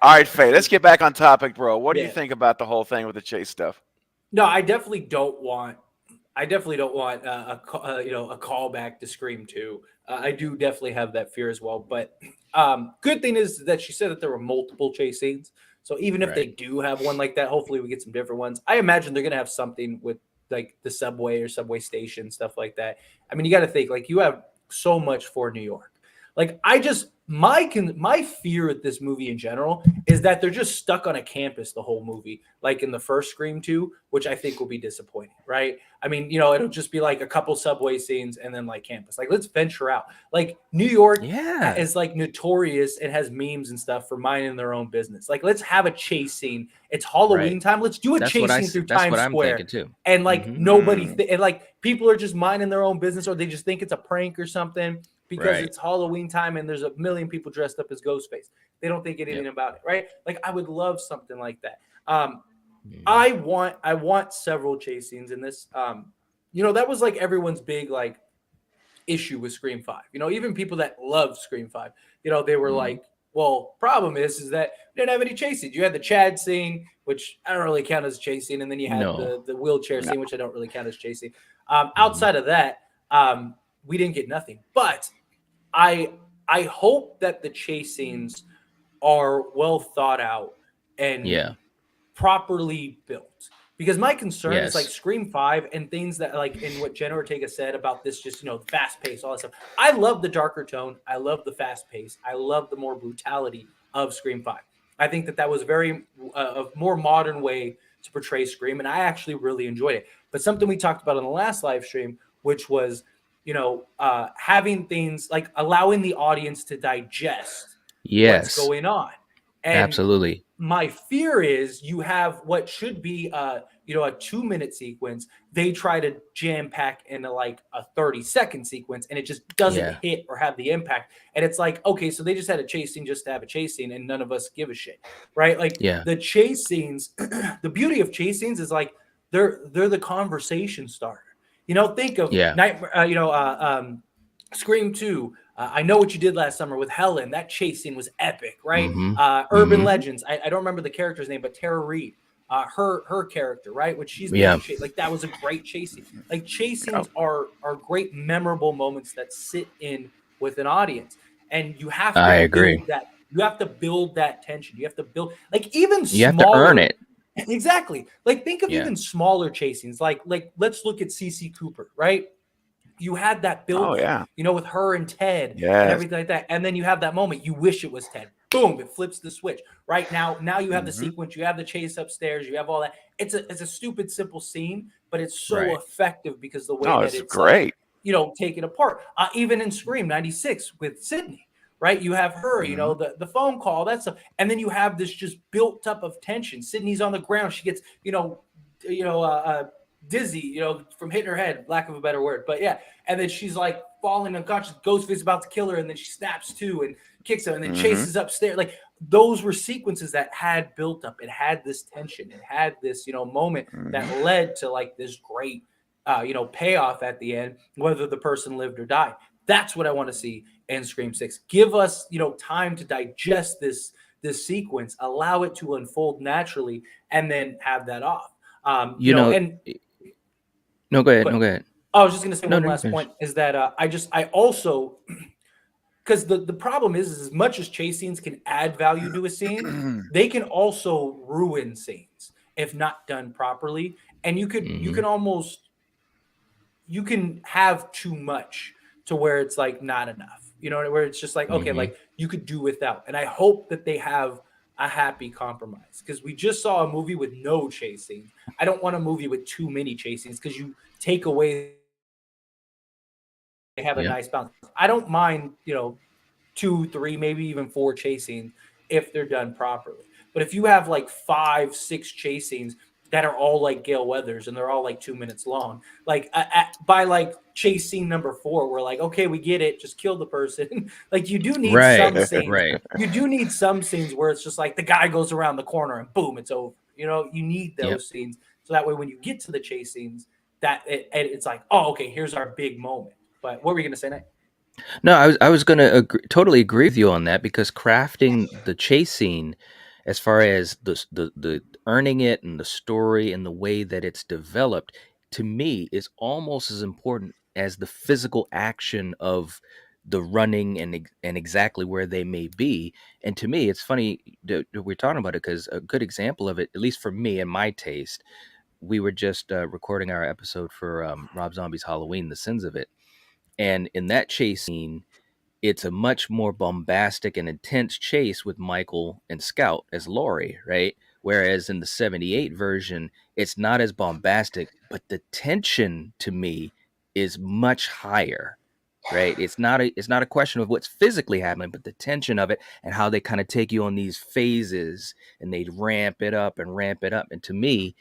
[SPEAKER 7] All right, Fate. Let's get back on topic, bro. What do you think about the whole thing with the chase stuff?
[SPEAKER 8] No, I definitely don't want I definitely don't want a callback to Scream 2. I do definitely have that fear as well. But good thing is that she said that there were multiple chase scenes. So even if they
[SPEAKER 9] Right.
[SPEAKER 8] do have one like that, hopefully we get some different ones. I imagine they're gonna have something with like the subway or subway station stuff like that. I mean, you got to think like you have so much for New York. Like I just my fear with this movie in general is that they're just stuck on a campus the whole movie, like in the first Scream 2, which I think will be disappointing, right? I mean, it'll just be like a couple subway scenes and then like campus. Like let's venture out. Like New York
[SPEAKER 9] Yeah.
[SPEAKER 8] is like notorious and has memes and stuff for minding their own business. Like let's have a chase scene. It's Halloween
[SPEAKER 9] Right.
[SPEAKER 8] time. Let's do a
[SPEAKER 9] That's
[SPEAKER 8] chase
[SPEAKER 9] what
[SPEAKER 8] scene through
[SPEAKER 9] that's
[SPEAKER 8] Times
[SPEAKER 9] what I'm
[SPEAKER 8] Square.
[SPEAKER 9] thinking too.
[SPEAKER 8] And like
[SPEAKER 9] Mhm.
[SPEAKER 8] and like people are just minding their own business, or they just think it's a prank or something because
[SPEAKER 9] Right.
[SPEAKER 8] it's Halloween time and there's a million people dressed up as Ghostface. They don't think anything
[SPEAKER 9] Yep.
[SPEAKER 8] about it, right? Like I would love something like that.
[SPEAKER 9] Mhm.
[SPEAKER 8] I want several chase scenes in this. That was like everyone's big like issue with Scream 5. Even people that love Scream 5, they were
[SPEAKER 9] Mhm.
[SPEAKER 8] like, well, problem is that we didn't have any chase scenes. You had the Chad scene, which I don't really count as chase scene, and then you had
[SPEAKER 9] No.
[SPEAKER 8] the wheelchair
[SPEAKER 7] No.
[SPEAKER 8] scene, which I don't really count as chase scene.
[SPEAKER 9] Mhm.
[SPEAKER 8] Outside of that, we didn't get nothing. But I hope that the chase scenes are well thought out and
[SPEAKER 9] Yeah.
[SPEAKER 8] properly built. Because my concern is like
[SPEAKER 9] Yes.
[SPEAKER 8] Scream 5 and things that like in what Jenna Ortega said about this, just fast pace, all that stuff. I love the darker tone. I love the fast pace. I love the more brutality of Scream 5. I think that was very a more modern way to portray Scream, and I actually really enjoyed it. But something we talked about on the last live stream, which was having things like allowing the audience to digest what's
[SPEAKER 9] Yes.
[SPEAKER 8] going on. And
[SPEAKER 9] Absolutely.
[SPEAKER 8] my fear is you have what should be a 2-minute sequence. They try to jam pack into like a 30-second sequence, and it just doesn't
[SPEAKER 9] Yeah.
[SPEAKER 8] hit or have the impact. And it's like, okay, so they just had a chase scene just to have a chase scene, and none of us give a shit, right? Like
[SPEAKER 9] Yeah.
[SPEAKER 8] the chase scenes, the beauty of chase scenes is like they're the conversation starter. Think of
[SPEAKER 9] Yeah.
[SPEAKER 8] Scream 2. I Know What You Did Last Summer with Helen. That chase scene was epic, right?
[SPEAKER 9] Mhm.
[SPEAKER 8] Urban
[SPEAKER 9] Mhm.
[SPEAKER 8] Legends. I don't remember the character's name, but Tara Reid, her character, right? Which she's
[SPEAKER 9] Yeah.
[SPEAKER 8] like that was a great chase scene. Like chase scenes are great, memorable moments that sit in with an audience, and you have to
[SPEAKER 9] I agree.
[SPEAKER 8] build that. You have to build that tension. You have to build like even
[SPEAKER 9] You have
[SPEAKER 8] smaller.
[SPEAKER 9] to earn it.
[SPEAKER 8] Exactly. Like think of
[SPEAKER 9] Yeah.
[SPEAKER 8] even smaller chase scenes. Like let's look at CC Cooper, right? You had that build
[SPEAKER 7] Oh
[SPEAKER 8] up,
[SPEAKER 7] yeah.
[SPEAKER 8] with her and Ted and
[SPEAKER 7] Yes.
[SPEAKER 8] everything like that. And then you have that moment. You wish it was Ted. Boom, it flips the switch. Right now you have the
[SPEAKER 7] Mhm.
[SPEAKER 8] sequence, you have the chase upstairs, you have all that. It's a stupid, simple scene, but it's so
[SPEAKER 9] Right.
[SPEAKER 8] effective because the way
[SPEAKER 7] No,
[SPEAKER 8] that
[SPEAKER 7] it's
[SPEAKER 8] it's like,
[SPEAKER 7] great.
[SPEAKER 8] taken apart. Even in Scream 96 with Sydney, right? You have her,
[SPEAKER 7] Mhm.
[SPEAKER 8] the phone call, that stuff. And then you have this just built up of tension. Sydney's on the ground. She gets, dizzy, from hitting her head, lack of a better word. But yeah, and then she's like falling unconscious. Ghostface is about to kill her, and then she snaps to and kicks her, and then
[SPEAKER 7] Mhm.
[SPEAKER 8] chases upstairs. Like those were sequences that had built up. It had this tension. It had this, moment that
[SPEAKER 7] Mhm.
[SPEAKER 8] led to like this great, payoff at the end, whether the person lived or died. That's what I want to see in Scream 6. Give us, time to digest this sequence, allow it to unfold naturally, and then have that off.
[SPEAKER 9] You know.
[SPEAKER 8] And
[SPEAKER 9] No, go ahead.
[SPEAKER 8] but
[SPEAKER 9] No, go ahead.
[SPEAKER 8] I was just going to say
[SPEAKER 9] No,
[SPEAKER 8] one
[SPEAKER 9] no, you
[SPEAKER 8] last
[SPEAKER 9] finish.
[SPEAKER 8] point is that I also because the problem is as much as chase scenes can add value to a scene, they can also ruin scenes if not done properly. And you
[SPEAKER 9] Mhm.
[SPEAKER 8] can have too much to where it's like not enough. Where it's just like, okay,
[SPEAKER 9] Mhm.
[SPEAKER 8] like you could do without. And I hope that they have a happy compromise because we just saw a movie with no chase scenes. I don't want a movie with too many chase scenes because you take away. They have a
[SPEAKER 9] Yeah.
[SPEAKER 8] nice balance. I don't mind, 2, 3, maybe even 4 chase scenes if they're done properly. But if you have like 5, 6 chase scenes that are all like Gale Weathers and they're all like 2 minutes long, like by like chase scene number 4, we're like, okay, we get it, just kill the person. Like you do need some
[SPEAKER 9] Right.
[SPEAKER 8] scenes.
[SPEAKER 9] Right.
[SPEAKER 8] You do need some scenes where it's just like the guy goes around the corner and boom, it's over. You need those
[SPEAKER 9] Yep.
[SPEAKER 8] scenes so that way when you get to the chase scenes, that it's like, oh, okay, here's our big moment. But what were you gonna say, Nate?
[SPEAKER 9] No, I was gonna totally agree with you on that because crafting the chase scene, as far as the earning it and the story and the way that it's developed, to me is almost as important as the physical action of the running and exactly where they may be. And to me, it's funny that we're talking about it, because a good example of it, at least for me and my taste, we were just recording our episode for Rob Zombie's Halloween, The Sins of It. And in that chase scene, it's a much more bombastic and intense chase with Michael and Scout as Laurie, right? Whereas in the 78 version, it's not as bombastic, but the tension to me is much higher, right? It's not a question of what's physically happening, but the tension of it and how they kind of take you on these phases and they ramp it up and ramp it up. And to me,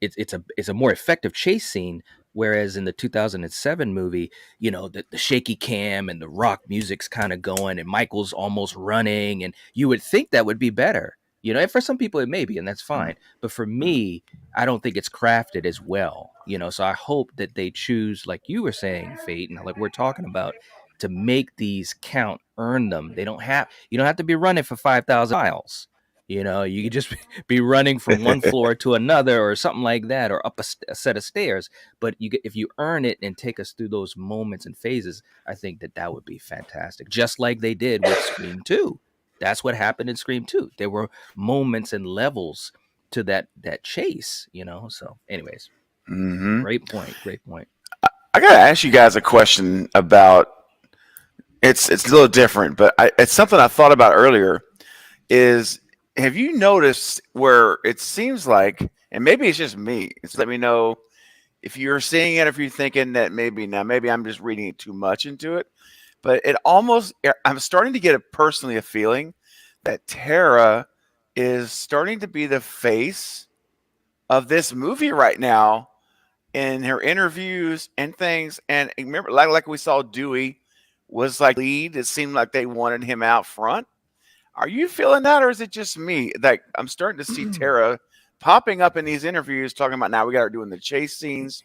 [SPEAKER 9] it's a more effective chase scene. Whereas in the 2007 movie, the shaky cam and the rock music's kind of going and Michael's almost running, and you would think that would be better. And for some people it may be, and that's fine. But for me, I don't think it's crafted as well. So I hope that they choose, like you were saying, Fate, and like we're talking about, to make these count, earn them. You don't have to be running for 5,000 miles. You could just be running from one floor to another or something like that, or up a set of stairs. But if you earn it and take us through those moments and phases, I think that would be fantastic. Just like they did with Scream 2. That's what happened in Scream 2. There were moments and levels to that chase, So anyways, Great point.
[SPEAKER 7] I gotta ask you guys a question about. It's a little different, but it's something I thought about earlier. Have you noticed where it seems like, and maybe it's just me, let me know if you're seeing it, if you're thinking that maybe I'm just reading it too much into it, but I'm starting to get personally a feeling that Tara is starting to be the face of this movie right now in her interviews and things. And remember, like we saw Dewey was like lead. It seemed like they wanted him out front. Are you feeling that, or is it just me? Like, I'm starting to see Tara popping up in these interviews talking about, now we got her doing the chase scenes.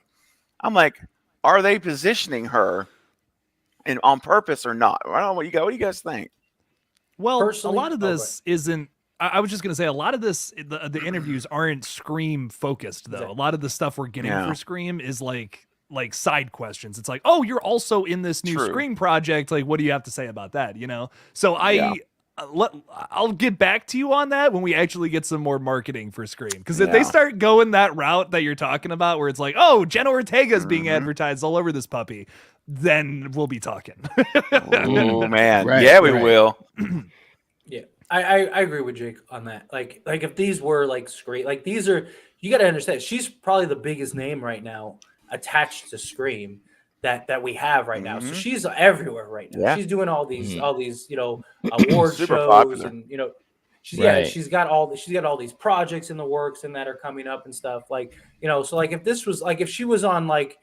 [SPEAKER 7] I'm like, are they positioning her on purpose or not? I don't know what do you guys think?
[SPEAKER 10] Well,
[SPEAKER 8] Personally,
[SPEAKER 10] a lot of this isn't. I was just going to say, a lot of this, the interviews aren't Scream focused, though. A lot of the stuff we're getting for Scream is like side questions. It's like, oh, you're also in this new Scream project. Like, what do you have to say about that? So I'll get back to you on that when we actually get some more marketing for Scream. Because if they start going that route that you're talking about, where it's like, oh, Jenna Ortega's being advertised all over this puppy, then we'll be talking.
[SPEAKER 7] Oh man, we will.
[SPEAKER 8] Yeah, I agree with Jake on that. Like if these were like Scream, like these are, you got to understand, she's probably the biggest name right now attached to Scream that we have right now. So she's everywhere right now.
[SPEAKER 7] Yeah.
[SPEAKER 8] She's doing all these award shows
[SPEAKER 7] popular.
[SPEAKER 8] and she's got all these projects in the works and that are coming up and stuff. Like, so like if this was like, if she was on like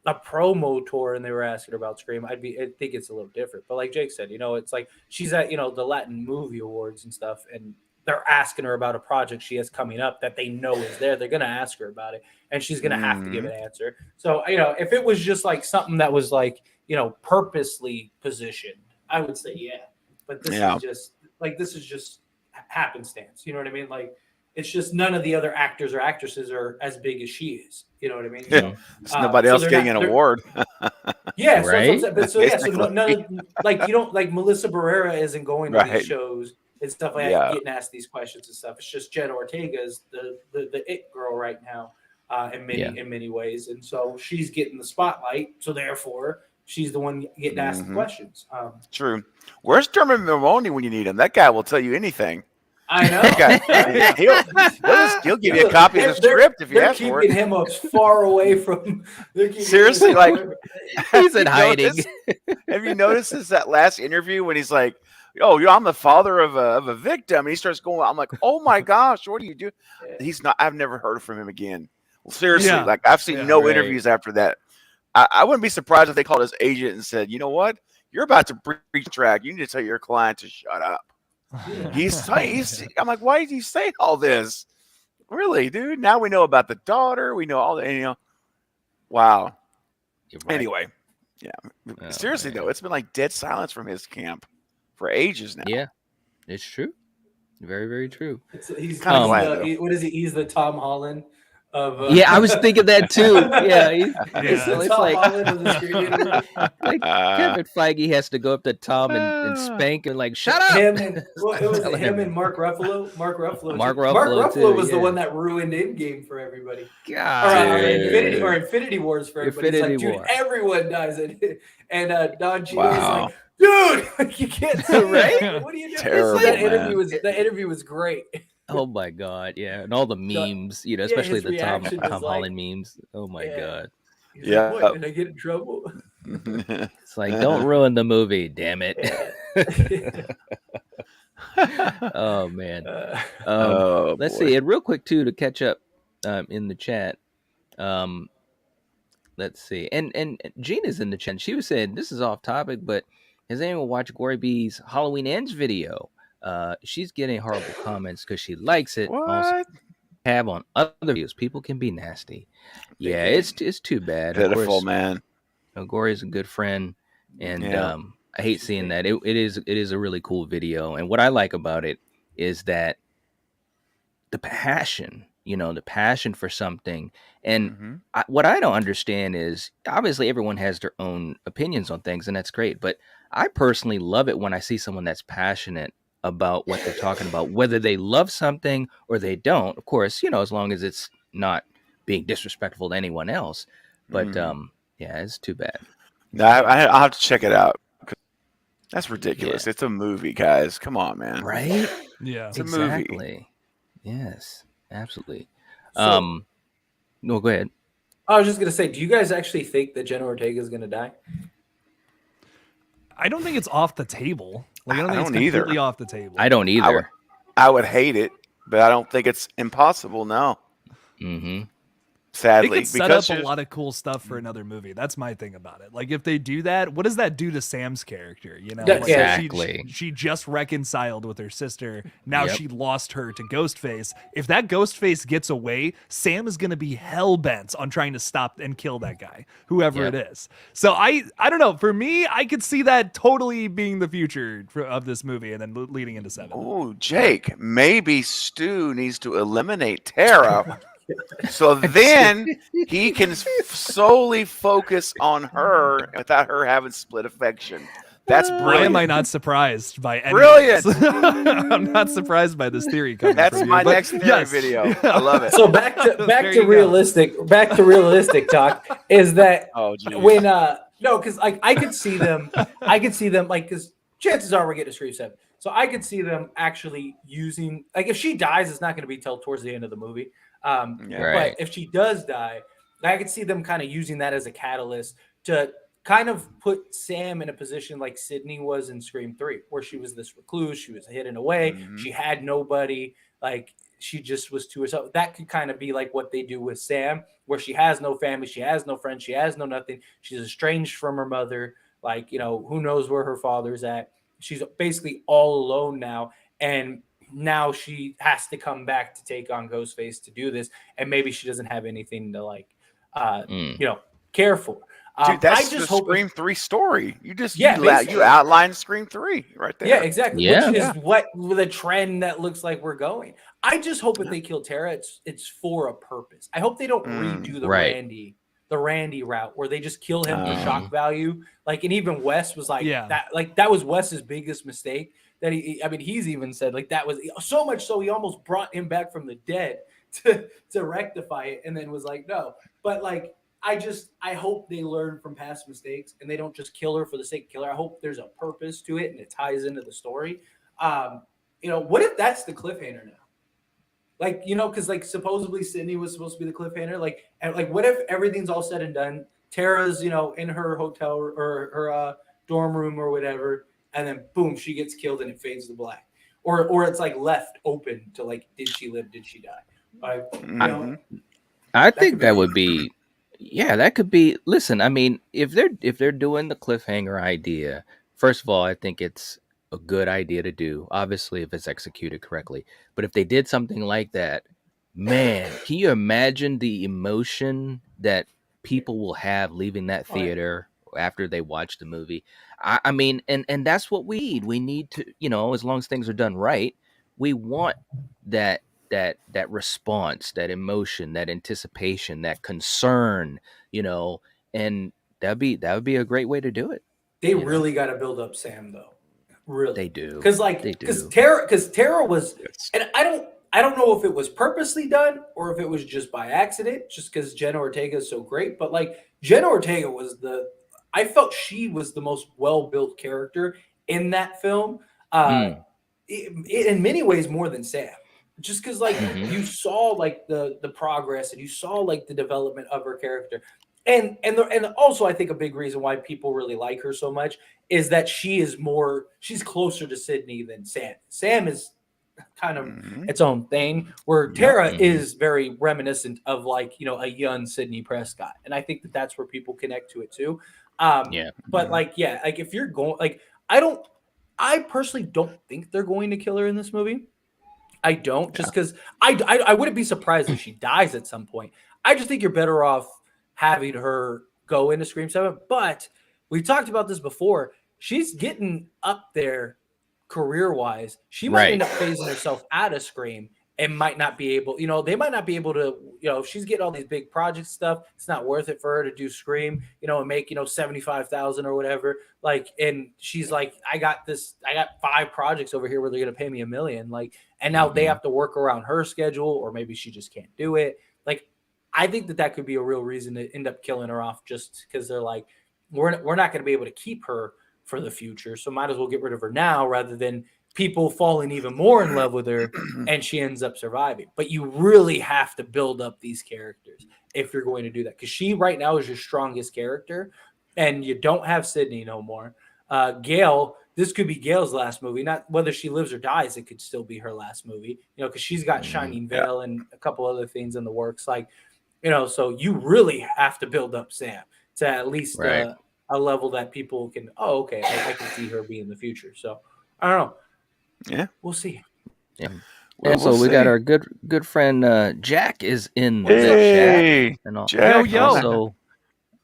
[SPEAKER 8] a promo tour and they were asking her about Scream, I think it's a little different. But like Jake said, it's like she's at the Latin Movie Awards and stuff, and they're asking her about a project she has coming up that they know is there. They're gonna ask her about it, and she's gonna have to give an answer. So if it was just like something that was like purposely positioned, I would say But this is just happenstance. You know what I mean? Like, it's just none of the other actors or actresses are as big as she is. You know what I mean? So,
[SPEAKER 7] nobody else getting an award.
[SPEAKER 8] Yeah,
[SPEAKER 9] right.
[SPEAKER 8] So none of, like, you don't, like, Melissa Barrera isn't going to these shows and stuff like that, getting asked these questions and stuff. It's just Jenna Ortega's the it girl right now, in many ways, and so she's getting the spotlight. So therefore, she's the one getting asked the questions.
[SPEAKER 7] True. Where's Dermot Mulroney when you need him? That guy will tell you anything.
[SPEAKER 8] I know.
[SPEAKER 7] He'll give you a copy of the script if you ask for it.
[SPEAKER 8] They're keeping him as far away from.
[SPEAKER 7] Seriously, like
[SPEAKER 9] he's in hiding.
[SPEAKER 7] Have you noticed that last interview when he's like, "Oh, I'm the father of a victim," and he starts going, "I'm like, oh my gosh, what do you do?" He's not. I've never heard from him again. Well, seriously, like I've seen no interviews after that. I wouldn't be surprised if they called his agent and said, "You know what? You're about to breach track. You need to tell your client to shut up." He's I'm like, why is he saying all this? Really, dude? Now we know about the daughter. We know all the, wow. Right. Anyway, seriously though, it's been like dead silence from his camp for ages now.
[SPEAKER 9] Yeah, it's true. Very, very true.
[SPEAKER 8] He's kind of what is he? He's the Tom Holland Of
[SPEAKER 9] Yeah, I was thinking that too. Yeah,
[SPEAKER 8] it's
[SPEAKER 9] it's
[SPEAKER 8] Tom
[SPEAKER 9] like
[SPEAKER 8] Holland of the Scream Universe.
[SPEAKER 9] like Kevin Feige has to go up to Tom and spank him like, shut up.
[SPEAKER 8] Him and it was
[SPEAKER 9] Telling
[SPEAKER 8] him
[SPEAKER 9] him.
[SPEAKER 8] and Mark Ruffalo. Mark Ruffalo.
[SPEAKER 9] Mark
[SPEAKER 8] Mark
[SPEAKER 9] Ruffalo,
[SPEAKER 8] Ruffalo
[SPEAKER 9] too,
[SPEAKER 8] was the
[SPEAKER 9] yeah.
[SPEAKER 8] one that ruined Endgame for everybody.
[SPEAKER 9] God,
[SPEAKER 8] Or Infinity Wars for everybody. It's like,
[SPEAKER 9] Infinity
[SPEAKER 8] dude,
[SPEAKER 9] War.
[SPEAKER 8] everyone dies. And Don Cheadle was
[SPEAKER 7] Wow.
[SPEAKER 8] like, dude, like, you can't say
[SPEAKER 9] Right?
[SPEAKER 8] that. What are you doing?
[SPEAKER 7] Terrible,
[SPEAKER 8] that
[SPEAKER 7] man.
[SPEAKER 8] interview was great.
[SPEAKER 9] Oh my God, yeah, and all the memes,
[SPEAKER 8] yeah,
[SPEAKER 9] especially
[SPEAKER 8] his
[SPEAKER 9] the Tom
[SPEAKER 8] reaction was like-
[SPEAKER 9] Holland memes. Oh my
[SPEAKER 8] Yeah.
[SPEAKER 9] God,
[SPEAKER 8] He's
[SPEAKER 7] Yeah.
[SPEAKER 8] like, what? Did I get in trouble?
[SPEAKER 9] it's like don't ruin the movie, damn it. Oh man.
[SPEAKER 7] Oh,
[SPEAKER 9] Let's
[SPEAKER 7] boy.
[SPEAKER 9] see, and real quick too to catch up in the chat. Let's see, and Gina's in the chat. She was saying this is off topic, but has anyone watched Gory B's Halloween Ends video? She's getting horrible comments because she likes it. Also
[SPEAKER 7] What?
[SPEAKER 9] have on other videos. People can be nasty. Yeah, it's too bad. Of
[SPEAKER 7] Pitiful,
[SPEAKER 9] course,
[SPEAKER 7] man.
[SPEAKER 9] Gory's a good friend, and
[SPEAKER 7] Yeah.
[SPEAKER 9] I hate seeing that. It is a really cool video, and what I like about it is that the passion, the passion for something. And
[SPEAKER 7] Mhm.
[SPEAKER 9] what I don't understand is obviously everyone has their own opinions on things, and that's great. But I personally love it when I see someone that's passionate about what they're talking about, whether they love something or they don't. Of course, as long as it's not being disrespectful to anyone else. But
[SPEAKER 7] Mhm.
[SPEAKER 9] yeah, it's too bad.
[SPEAKER 7] No, I'll have to check it out. That's ridiculous. It's a movie, guys. Come on, man.
[SPEAKER 9] Right?
[SPEAKER 10] Yeah.
[SPEAKER 7] It's a movie.
[SPEAKER 9] Exactly. Yes, absolutely.
[SPEAKER 8] So-
[SPEAKER 9] No, go ahead.
[SPEAKER 8] I was just gonna say, do you guys actually think that Jenna Ortega is gonna die?
[SPEAKER 10] I don't think it's off the table. Like I don't
[SPEAKER 7] I
[SPEAKER 10] think it's
[SPEAKER 7] don't either.
[SPEAKER 10] completely off the table.
[SPEAKER 9] I don't either.
[SPEAKER 7] I would hate it, but I don't think it's impossible. No,
[SPEAKER 9] Mm-hmm.
[SPEAKER 10] They
[SPEAKER 7] sadly,
[SPEAKER 10] could set
[SPEAKER 7] because
[SPEAKER 10] up a lot of cool stuff for another movie. That's my thing about it. Like if they do that, what does that do to Sam's character?
[SPEAKER 8] Yeah,
[SPEAKER 10] Like,
[SPEAKER 9] exactly.
[SPEAKER 10] She just reconciled with her sister. Now
[SPEAKER 9] Yep.
[SPEAKER 10] she lost her to Ghostface. If that Ghostface gets away, Sam is going to be hell bent on trying to stop and kill that guy, whoever
[SPEAKER 9] Yep.
[SPEAKER 10] it is. So I don't know. For me, I could see that totally being the future of this movie, and then leading into 7.
[SPEAKER 7] Oh, Jake, maybe Stu needs to eliminate Tara, so then he can solely focus on her without her having split affection. That's
[SPEAKER 10] Why
[SPEAKER 7] brilliant.
[SPEAKER 10] am I not surprised by any
[SPEAKER 7] Brilliant.
[SPEAKER 10] of this? I'm not surprised by this theory coming
[SPEAKER 7] That's
[SPEAKER 10] from
[SPEAKER 7] my
[SPEAKER 10] you, but
[SPEAKER 7] next theory
[SPEAKER 10] yes.
[SPEAKER 7] video. I love it.
[SPEAKER 8] So back to
[SPEAKER 10] There you go.
[SPEAKER 8] realistic talk is that
[SPEAKER 7] Oh, geez.
[SPEAKER 8] when no, because like I could see them like because chances are we're getting a Scream 7, so I could see them actually using like if she dies, it's not going to be till towards the end of the movie.
[SPEAKER 7] Yeah.
[SPEAKER 9] Right.
[SPEAKER 8] But if she does die, I could see them kind of using that as a catalyst to kind of put Sam in a position like Sydney was in Scream 3, where she was this recluse, she was hidden away,
[SPEAKER 7] Mhm.
[SPEAKER 8] she had nobody, like she just was to herself. That could kind of be like what they do with Sam, where she has no family, she has no friends, she has no nothing. She's estranged from her mother, like, who knows where her father's at. She's basically all alone now. And now she has to come back to take on Ghostface to do this. And maybe she doesn't have anything to care for.
[SPEAKER 7] Dude, that's
[SPEAKER 8] I just
[SPEAKER 7] the
[SPEAKER 8] hope
[SPEAKER 7] Scream 3 story. You just
[SPEAKER 8] Yeah,
[SPEAKER 7] you
[SPEAKER 8] basically.
[SPEAKER 7] outlined Scream 3 right there.
[SPEAKER 8] Yeah, exactly.
[SPEAKER 9] Yeah.
[SPEAKER 8] Which is what the trend that looks like we're going. I just hope if they kill Tara, it's for a purpose. I hope they don't redo the
[SPEAKER 9] right.
[SPEAKER 8] Randy route where they just kill him for
[SPEAKER 7] Um.
[SPEAKER 8] shock value. Like, and even Wes was like
[SPEAKER 10] Yeah.
[SPEAKER 8] that was Wes's biggest mistake. That he's even said like that was so much so he almost brought him back from the dead to rectify it, and then was like, no. But like I hope they learn from past mistakes and they don't just kill her for the sake of killing her. I hope there's a purpose to it and it ties into the story. What if that's the cliffhanger now? Like, because like supposedly Sydney was supposed to be the cliffhanger. Like what if everything's all said and done? Tara's, in her hotel or her dorm room or whatever, and then boom, she gets killed and it fades to black. Or it's like left open to like, did she live? Did she die?
[SPEAKER 7] Mhm.
[SPEAKER 9] I
[SPEAKER 8] could
[SPEAKER 9] think
[SPEAKER 8] be
[SPEAKER 9] that
[SPEAKER 8] really
[SPEAKER 9] would be, yeah, that could be. Listen, I mean, if they're doing the cliffhanger idea, first of all, I think it's a good idea to do. Obviously, if it's executed correctly. But if they did something like that, man, can you imagine the emotion that people will have leaving that
[SPEAKER 8] Oh, yeah.
[SPEAKER 9] theater after they watch the movie? I mean, and that's what we need. We need to, as long as things are done right, we want that that response, that emotion, that anticipation, that concern, and that would be a great way to do it.
[SPEAKER 8] They really got to build up Sam though. Really.
[SPEAKER 9] They do.
[SPEAKER 8] Because Tara was, and I don't know if it was purposely done or if it was just by accident, just because Jenna Ortega is so great. But like Jenna Ortega I felt she was the most well-built character in that film. In many ways more than Sam. Just because like you saw like the progress and you saw like the development of her character. And also I think a big reason why people really like her so much is that she's closer to Sydney than Sam. Sam is kind of its own thing, where Tara is very reminiscent of like, a young Sydney Prescott. And I think that that's where people connect to it too. But like if you're going, like, I personally don't think they're going to kill her in this movie. I don't, just because I wouldn't be surprised if she dies at some point. I just think you're better off having her go into Scream 7. But we talked about this before. She's getting up there career-wise. She might end up phasing herself out of Scream and might not be able, they might not be able to, if she's getting all these big project stuff, it's not worth it for her to do Scream, and make, 75,000 or whatever. Like, and she's like, I got 5 projects over here where they're going to pay me $1 million. Like, and now they have to work around her schedule, or maybe she just can't do it. Like, I think that could be a real reason to end up killing her off, just because they're like, we're not going to be able to keep her for the future. So might as well get rid of her now rather than people falling even more in love with her and she ends up surviving. But you really have to build up these characters if you're going to do that, because she right now is your strongest character and you don't have Sydney no more. Gail, this could be Gail's last movie, not whether she lives or dies. It could still be her last movie, because she's got Shining Veil and a couple other things in the works. Like, so you really have to build up Sam to at least a level that people can, I can see her be in the future. So I don't know.
[SPEAKER 7] Yeah,
[SPEAKER 8] we'll see.
[SPEAKER 9] Yeah. And so we got our good friend Jack is in the chat. And
[SPEAKER 7] Jack,
[SPEAKER 9] also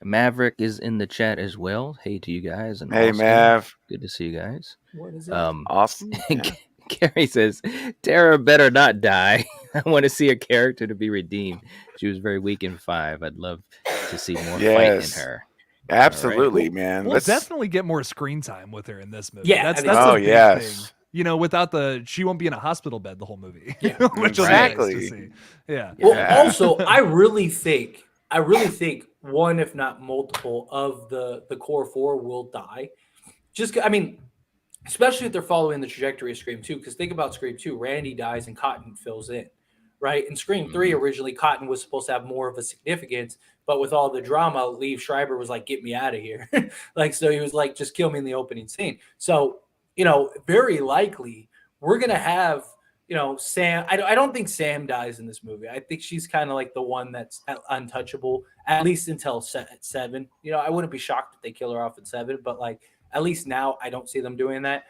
[SPEAKER 9] Maverick is in the chat as well. Hey to you guys. And
[SPEAKER 7] hey,
[SPEAKER 9] Austin,
[SPEAKER 7] Mav.
[SPEAKER 9] good to see you guys.
[SPEAKER 8] What is it?
[SPEAKER 7] Awesome. Yeah.
[SPEAKER 9] Gary says, Tara better not die. I want to see a character to be redeemed. She was very weak in 5. I'd love to see more fight in her.
[SPEAKER 7] Absolutely, man.
[SPEAKER 10] We'll definitely get more screen time with her in this movie.
[SPEAKER 8] Yeah,
[SPEAKER 10] that's a big thing.
[SPEAKER 7] Without
[SPEAKER 10] she won't be in a hospital bed the whole movie.
[SPEAKER 8] Yeah,
[SPEAKER 10] which will be nice to see. Yeah.
[SPEAKER 8] Well, also, I really think one, if not multiple, of the core 4 will die. Especially if they're following the trajectory of Scream 2, because think about Scream 2, Randy dies and Cotton fills in, right? In Scream 3, originally, Cotton was supposed to have more of a significance, but with all the drama, Liev Schreiber was like, get me out of here. So he was like, just kill me in the opening scene. So, very likely we're going to have, Sam. I don't think Sam dies in this movie. I think she's kind of like the one that's untouchable, at least until 7. I wouldn't be shocked if they kill her off at 7, but like, at least now I don't see them doing that.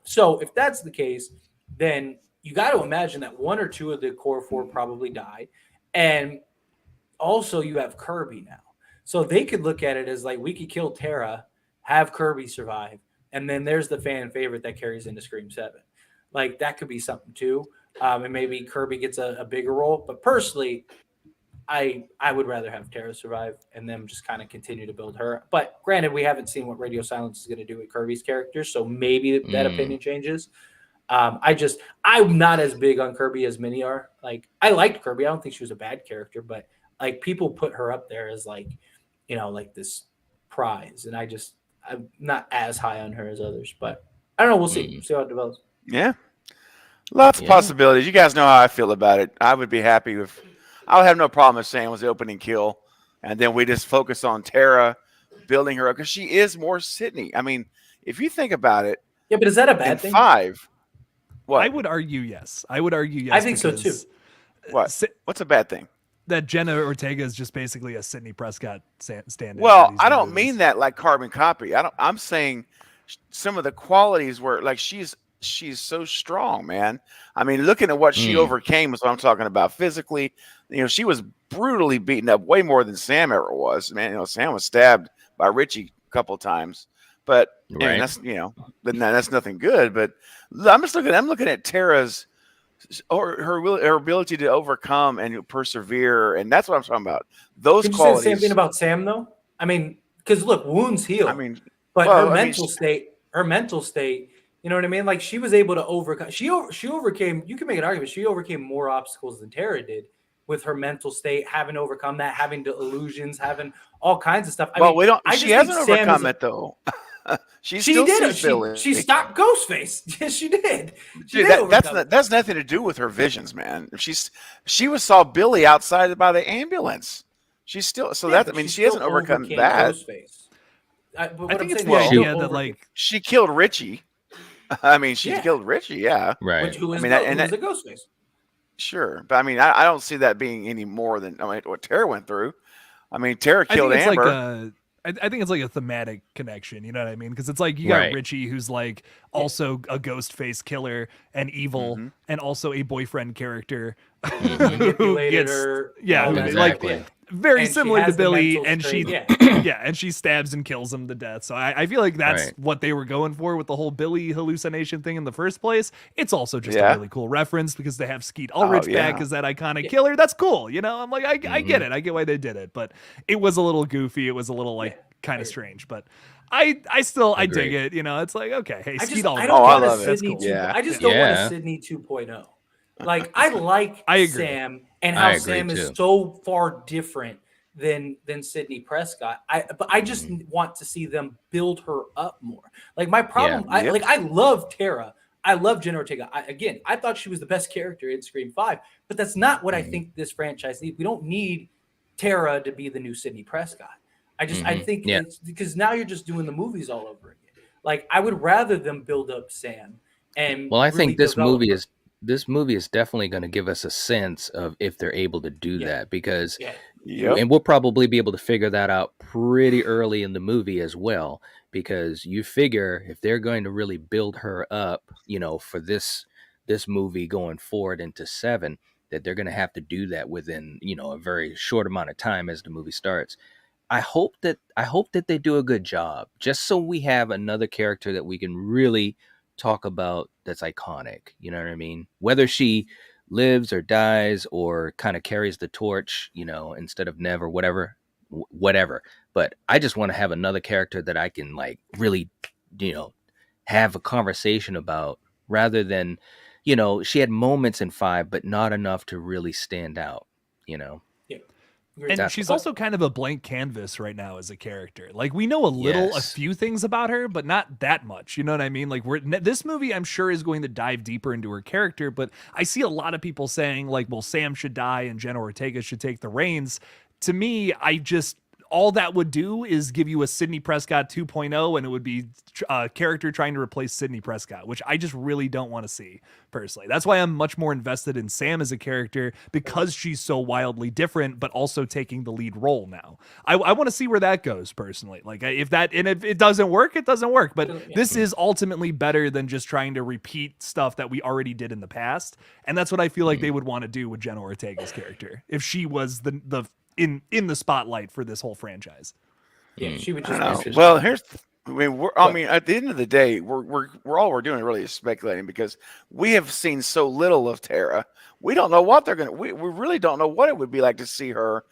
[SPEAKER 8] So if that's the case, then you got to imagine that 1 or 2 of the core 4 probably die. And also you have Kirby now. So they could look at it as like, we could kill Tara, have Kirby survive. And then there's the fan favorite that carries into Scream 7. Like, that could be something too. And maybe Kirby gets a bigger role. But personally, I would rather have Tara survive and them just kind of continue to build her. But granted, we haven't seen what Radio Silence is going to do with Kirby's character, so maybe that opinion changes. I'm not as big on Kirby as many are. Like, I liked Kirby. I don't think she was a bad character, but like, people put her up there as like, like this prize. And I'm not as high on her as others, but I don't know. We'll see. See how it develops.
[SPEAKER 7] Yeah. Lots of possibilities. You guys know how I feel about it. I would be happy if I would have no problem if Sam was the opening kill, and then we just focus on Tara, building her up, because she is more Sydney. I mean, if you think about it.
[SPEAKER 8] Yeah, but is that a bad thing?
[SPEAKER 7] 5. What?
[SPEAKER 10] I would argue yes. I
[SPEAKER 8] think so too.
[SPEAKER 7] What? What's a bad thing?
[SPEAKER 10] That Jenna Ortega is just basically a Sydney Prescott stand-in.
[SPEAKER 7] Well, I don't mean that like carbon copy. I'm saying some of the qualities where like she's so strong, man. I mean, looking at what she overcame is what I'm talking about. Physically, she was brutally beaten up way more than Sam ever was. Man, Sam was stabbed by Richie a couple of times, but and that's that's nothing good. But I'm looking at Tara's or her ability to overcome and persevere, and that's what I'm talking about. Those
[SPEAKER 8] Could you say
[SPEAKER 7] qualities.
[SPEAKER 8] the same thing about Sam though? I mean, because look, wounds heal.
[SPEAKER 7] I mean,
[SPEAKER 8] but
[SPEAKER 7] well,
[SPEAKER 8] her
[SPEAKER 7] I mean,
[SPEAKER 8] mental state, you know what I mean? Like she was able to overcome. She overcame. You can make an argument. She overcame more obstacles than Tara did with her mental state, having to overcome that, having the illusions, having all kinds of stuff. I mean,
[SPEAKER 7] we don't.
[SPEAKER 8] I
[SPEAKER 7] She
[SPEAKER 8] just think
[SPEAKER 7] hasn't
[SPEAKER 8] Sam
[SPEAKER 7] overcome
[SPEAKER 8] is
[SPEAKER 7] it though. She
[SPEAKER 8] she
[SPEAKER 7] still
[SPEAKER 8] did
[SPEAKER 7] sees
[SPEAKER 8] it.
[SPEAKER 7] Billy.
[SPEAKER 8] She stopped Ghostface. Yes, she did. She
[SPEAKER 7] Dude,
[SPEAKER 8] did overcome it.
[SPEAKER 7] that's nothing to do with her visions, man. She saw Billy outside by the ambulance. She's still
[SPEAKER 8] Yeah,
[SPEAKER 7] I mean,
[SPEAKER 8] she
[SPEAKER 7] she hasn't
[SPEAKER 8] still
[SPEAKER 7] overcome
[SPEAKER 8] overcame
[SPEAKER 7] that.
[SPEAKER 8] Ghostface. But
[SPEAKER 10] I
[SPEAKER 8] what
[SPEAKER 10] think
[SPEAKER 8] I'm
[SPEAKER 10] it's
[SPEAKER 8] saying
[SPEAKER 10] the
[SPEAKER 8] is she
[SPEAKER 10] idea that
[SPEAKER 8] overcame-
[SPEAKER 10] like
[SPEAKER 7] She killed Richie. I mean, she
[SPEAKER 8] Yeah.
[SPEAKER 7] killed Richie. Yeah,
[SPEAKER 9] Right.
[SPEAKER 8] who is
[SPEAKER 7] I mean,
[SPEAKER 8] who
[SPEAKER 7] and
[SPEAKER 8] is a Ghostface?
[SPEAKER 7] sure, but I mean, I don't see that being any more than what Tara went through. I mean, Tara
[SPEAKER 10] I
[SPEAKER 7] killed
[SPEAKER 10] think it's
[SPEAKER 7] Amber.
[SPEAKER 10] like I think it's like a thematic connection, you know what I mean? Because it's like you got
[SPEAKER 9] Right.
[SPEAKER 10] Richie, who's like also a ghost face killer and evil,
[SPEAKER 7] Mm-hmm.
[SPEAKER 10] and also a boyfriend character who
[SPEAKER 8] Manipulated
[SPEAKER 10] gets
[SPEAKER 8] her.
[SPEAKER 10] yeah,
[SPEAKER 8] all
[SPEAKER 10] who-
[SPEAKER 8] that
[SPEAKER 9] Exactly.
[SPEAKER 10] like very
[SPEAKER 8] And she
[SPEAKER 10] similar to
[SPEAKER 8] has the
[SPEAKER 10] Billy,
[SPEAKER 8] mental
[SPEAKER 10] and she
[SPEAKER 8] strength,
[SPEAKER 10] yeah, and she stabs and kills him to death. So I feel like that's
[SPEAKER 9] Right.
[SPEAKER 10] what they were going for with the whole Billy hallucination thing in the first place. It's also just
[SPEAKER 7] Yeah.
[SPEAKER 10] a really cool reference because they have Skeet Ulrich
[SPEAKER 7] yeah.
[SPEAKER 10] back as that iconic killer. That's cool, you know. I'm like, I
[SPEAKER 9] Mm-hmm.
[SPEAKER 10] get it. I get why they did it, but it was a little goofy. It was a little like kind of strange, but I still I dig
[SPEAKER 9] Agreed.
[SPEAKER 10] it. You know, it's like okay, hey,
[SPEAKER 8] I
[SPEAKER 10] Skeet
[SPEAKER 8] just
[SPEAKER 10] Ulrich.
[SPEAKER 8] I don't
[SPEAKER 7] I
[SPEAKER 8] want a
[SPEAKER 7] love it.
[SPEAKER 8] Sydney
[SPEAKER 10] That's cool.
[SPEAKER 8] 2.
[SPEAKER 7] Yeah.
[SPEAKER 8] I just don't want
[SPEAKER 9] Yeah.
[SPEAKER 8] a Sydney 2.0. Like I like
[SPEAKER 10] I agree.
[SPEAKER 8] Sam and
[SPEAKER 9] I
[SPEAKER 8] how
[SPEAKER 9] agree,
[SPEAKER 8] Sam is
[SPEAKER 9] too.
[SPEAKER 8] so far different than Sydney Prescott. But I just want to see them build her up more. Like my problem,
[SPEAKER 7] Yeah. Yep.
[SPEAKER 8] I love Tara. I love Jenna Ortega. I thought she was the best character in Scream 5, but that's not what I think this franchise needs. We don't need Tara to be the new Sydney Prescott. I think
[SPEAKER 9] Yeah.
[SPEAKER 8] it's because now you're just doing the movies all over again. Like I would rather them build up Sam and
[SPEAKER 9] Well, I
[SPEAKER 8] really
[SPEAKER 9] think this
[SPEAKER 8] develop
[SPEAKER 9] movie
[SPEAKER 8] her.
[SPEAKER 9] is definitely going to give us a sense of if they're able to do that because
[SPEAKER 8] Yeah.
[SPEAKER 7] Yep.
[SPEAKER 9] and we'll probably be able to figure that out pretty early in the movie as well because you figure if they're going to really build her up, you know, for this movie going forward into 7 that they're going to have to do that within, you know, a very short amount of time as the movie starts. I hope that they do a good job just so we have another character that we can really talk about that's iconic. You know what I mean? Whether she lives or dies or kind of carries the torch, you know, instead of Nev or whatever. But I just want to have another character that I can like really, you know, have a conversation about rather than, you know, she had moments in 5, but not enough to really stand out, you know?
[SPEAKER 10] And
[SPEAKER 9] Definitely.
[SPEAKER 10] she's also kind of a blank canvas right now as a character. Like we know a
[SPEAKER 9] Yes.
[SPEAKER 10] few things about her, but not that much. You know what I mean? Like this movie, I'm sure is going to dive deeper into her character. But I see a lot of people saying like, well, Sam should die and Jenna Ortega should take the reins. To me, all that would do is give you a Sydney Prescott 2.0, and it would be a character trying to replace Sydney Prescott, which I just really don't want to see personally. That's why I'm much more invested in Sam as a character because she's so wildly different, but also taking the lead role now. I want to see where that goes personally. Like if it doesn't work, it doesn't work. But this is ultimately better than just trying to repeat stuff that we already did in the past. And that's what I feel like they would want to do with Jenna Ortega's character if she was in the spotlight for this whole franchise.
[SPEAKER 8] Yeah, she would
[SPEAKER 7] I
[SPEAKER 8] just
[SPEAKER 7] don't
[SPEAKER 8] be
[SPEAKER 7] know. Well, I mean, at the end of the day, we're doing really is speculating because we have seen so little of Tara. We don't know what they're gonna. We really don't know what it would be like to see her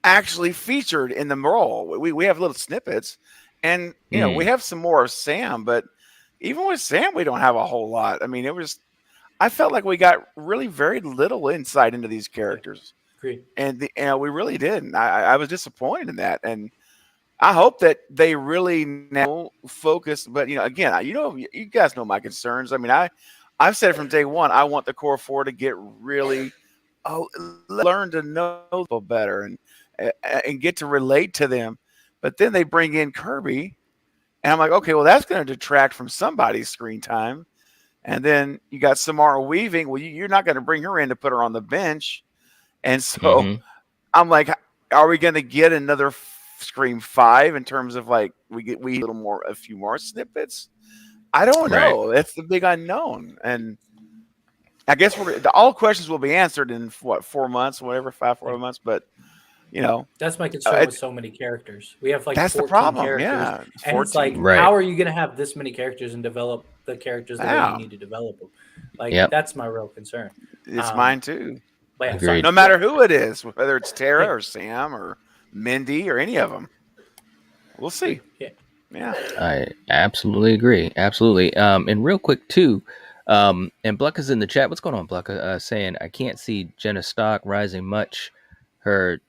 [SPEAKER 7] actually featured in the role. We have little snippets, and you know we have some more of Sam, but even with Sam, we don't have a whole lot. I mean, I felt like we got really very little insight into these characters.
[SPEAKER 8] Agreed.
[SPEAKER 7] And we really didn't. I was disappointed in that, and I hope that they really now focus. But again, you guys know my concerns. I mean, I've said it from day one. I want the core 4 to get really learn to know people better and get to relate to them. But then they bring in Kirby, and I'm like, okay, well, that's going to detract from somebody's screen time. And then you got Samara Weaving. Well, you're not going to bring her in to put her on the bench. And so I'm like, are we going to get another Scream 5 in terms of like a few more snippets? I don't know. That's the big unknown. And I guess all questions will be answered in 4 months, whatever, 4 months. But
[SPEAKER 8] That's my concern with so many characters. We have like
[SPEAKER 7] that's
[SPEAKER 8] 14
[SPEAKER 7] the problem.
[SPEAKER 8] characters.
[SPEAKER 7] Yeah,
[SPEAKER 8] And it's like,
[SPEAKER 7] 14.
[SPEAKER 9] Right.
[SPEAKER 8] how are you going to have this many characters and develop the characters the way
[SPEAKER 7] Yeah.
[SPEAKER 8] you need to develop them? Like,
[SPEAKER 9] Yep.
[SPEAKER 8] that's my real concern.
[SPEAKER 7] It's mine too.
[SPEAKER 8] But yeah,
[SPEAKER 9] Agreed.
[SPEAKER 8] sorry.
[SPEAKER 7] No matter who it is, whether it's Tara or Sam or Mindy or any of them, we'll see.
[SPEAKER 8] Yeah.
[SPEAKER 7] Yeah.
[SPEAKER 9] I absolutely agree. Absolutely. And real quick too, and Blucka's in the chat. What's going on, Blucka? Saying I can't see Jenna Stock rising much. Her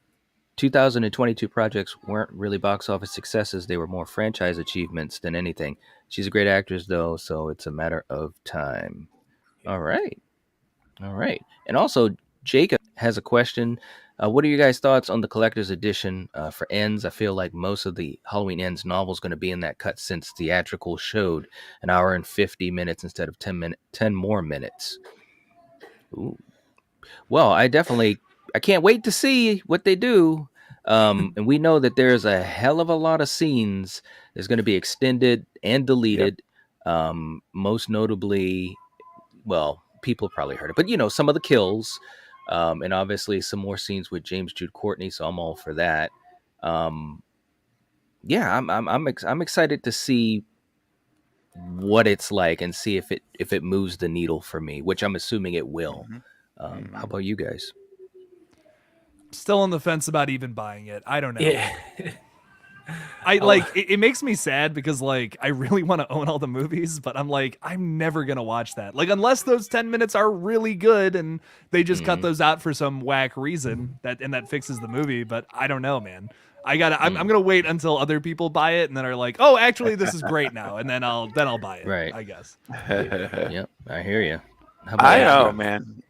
[SPEAKER 9] 2022 projects weren't really box office successes. They were more franchise achievements than anything. She's a great actress though, so it's a matter of time. All right. And also, Jacob has a question. What are you guys' thoughts on the collector's edition for Ends? I feel like most of the Halloween Ends novels going to be in that cut since theatrical showed an hour and 50 minutes instead of 10 more minutes. Ooh. Well, I can't wait to see what they do. And we know that there's a hell of a lot of scenes that's going to be extended and deleted. Yep. Most notably, well, people probably heard it, but some of the kills. And obviously some more scenes with James Jude Courtney, so I'm all for that. I'm excited to see what it's like and see if it moves the needle for me, which I'm assuming it will. How about you guys?
[SPEAKER 10] Still on the fence about even buying it. I don't know.
[SPEAKER 8] Yeah.
[SPEAKER 10] It makes me sad because like I really want to own all the movies, but I'm like, I'm never gonna watch that. Like unless those 10 minutes are really good and they just cut those out for some whack reason that fixes the movie. But I don't know, man. I'm gonna wait until other people buy it and then are like, oh, actually this is great now, and then I'll buy it.
[SPEAKER 9] Right.
[SPEAKER 10] I guess.
[SPEAKER 9] Yep, I hear you.
[SPEAKER 7] I know, man.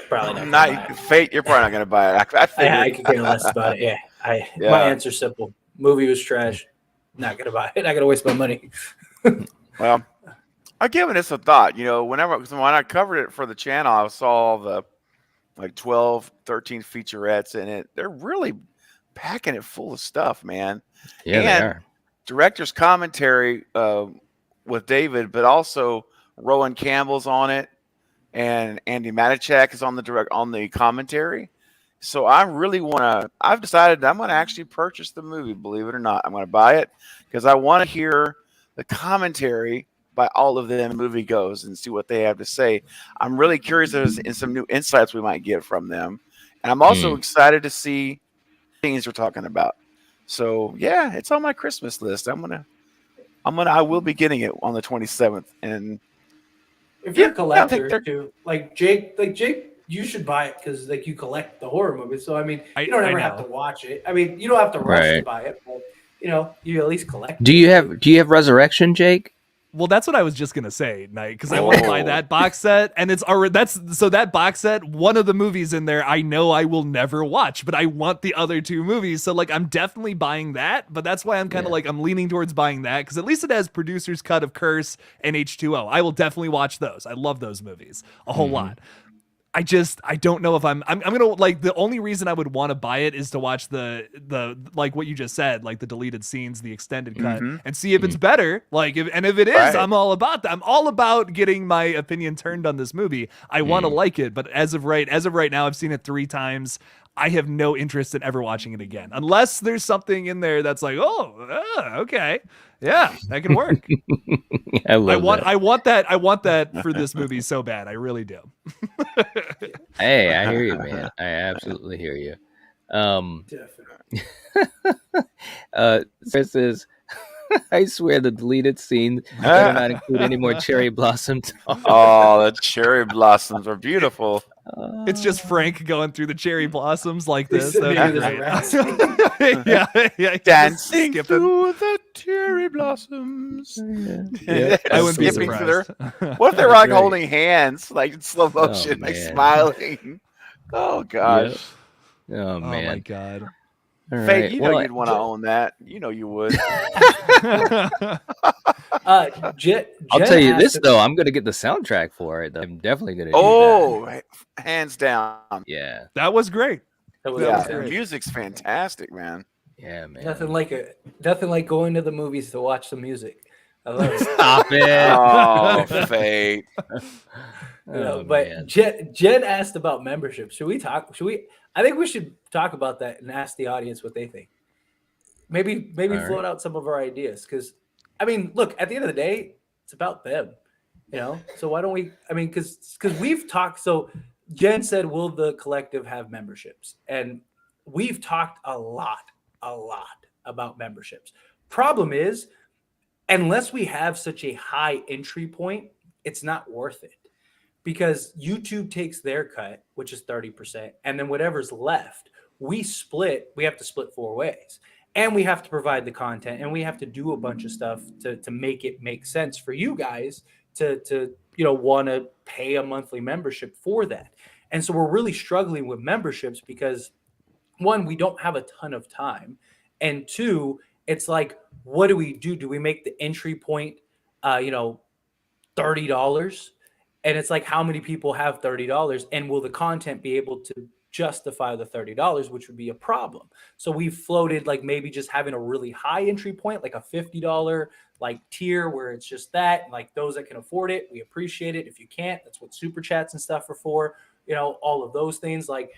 [SPEAKER 8] Probably
[SPEAKER 7] not Fate. You're probably not gonna buy it.
[SPEAKER 8] I could care less about it. Yeah. My answer's simple. Movie was trash. Not gonna buy it. Not gonna waste my money.
[SPEAKER 7] Well, I've given this a thought. When I covered it for the channel, I saw the 12, 13 featurettes in it. They're really packing it full of stuff, man.
[SPEAKER 9] Yeah,
[SPEAKER 7] and
[SPEAKER 9] they are.
[SPEAKER 7] Director's commentary with David, but also Rowan Campbell's on it, and Andy Matichak is on the commentary. So I really want to. I've decided I'm going to actually purchase the movie. Believe it or not, I'm going to buy it because I want to hear the commentary by all of them movie goes and see what they have to say. I'm really curious in some new insights we might get from them, and I'm also excited to see things we're talking about. So yeah, it's on my Christmas list. I will be getting it on the 27th. And
[SPEAKER 8] if you're a collector too, like Jake, you should buy it because you collect the horror movies. So I mean, you don't ever have to watch it. I mean, you don't have to rush to buy it, but you at least collect.
[SPEAKER 9] Do you have Resurrection, Jake?
[SPEAKER 10] Well, that's what I was just gonna say, Knight, because I want to buy that box set, and it's already that box set. One of the movies in there, I know I will never watch, but I want the other two movies, so I'm definitely buying that. But that's why I'm kind of I'm leaning towards buying that because at least it has producer's cut of Curse and H2O. I will definitely watch those. I love those movies a whole lot. I don't know if I'm gonna the only reason I would want to buy it is to watch the what you just said, the deleted scenes, the extended cut, and see if it's better. If it is, I'm all about that. I'm all about getting my opinion turned on this movie. I want to like it, but as of right now, I've seen it 3 times. I have no interest in ever watching it again, unless there's something in there that's okay, yeah, that can work. I want that for this movie so bad. I really do.
[SPEAKER 9] Hey, I hear you, man. I absolutely hear you. Chris says, I swear the deleted scene better not include any more cherry blossoms.
[SPEAKER 7] Oh, the cherry blossoms are beautiful.
[SPEAKER 10] It's just Frank going through the cherry blossoms like this. Yeah.
[SPEAKER 7] Dancing through the cherry blossoms.
[SPEAKER 10] Yeah. I wouldn't be surprised.
[SPEAKER 7] What if they were holding hands, in slow motion, smiling? Oh gosh.
[SPEAKER 9] Yeah. Oh man.
[SPEAKER 10] Oh my god.
[SPEAKER 7] Fate, you'd want to own that. You would.
[SPEAKER 9] I'll tell you this though. I'm gonna get the soundtrack for it. I'm definitely gonna.
[SPEAKER 7] Do that. Hands down.
[SPEAKER 9] Yeah,
[SPEAKER 10] that was great.
[SPEAKER 7] The music's fantastic, man.
[SPEAKER 9] Yeah, man.
[SPEAKER 8] Nothing like going to the movies to watch the music. I love it.
[SPEAKER 9] Stop it.
[SPEAKER 7] Oh, Fate.
[SPEAKER 9] Oh
[SPEAKER 8] But
[SPEAKER 9] man.
[SPEAKER 8] Jen asked about membership. Should we? I think we should talk about that and ask the audience what they think. Maybe
[SPEAKER 9] All right.
[SPEAKER 8] float out some of our ideas because, I mean, look, at the end of the day, it's about them, So why don't we? I mean, because we've talked. So Jen said, "Will the collective have memberships?" And we've talked a lot about memberships. Problem is, unless we have such a high entry point, it's not worth it because YouTube takes their cut, which is 30%, and then whatever's left, we have to split 4 ways. And we have to provide the content and we have to do a bunch of stuff to make it make sense for you guys to want to pay a monthly membership for that. And so we're really struggling with memberships because one, we don't have a ton of time. And two, it's like, what do we do? Do we make the entry point, $30? And it's like, how many people have $30? And will the content be able to justify the $30, which would be a problem? So we've floated like maybe just having a really high entry point, like a $50 like tier where it's just that, and like those that can afford it, we appreciate it. If you can't, that's what super chats and stuff are for, all of those things. Like,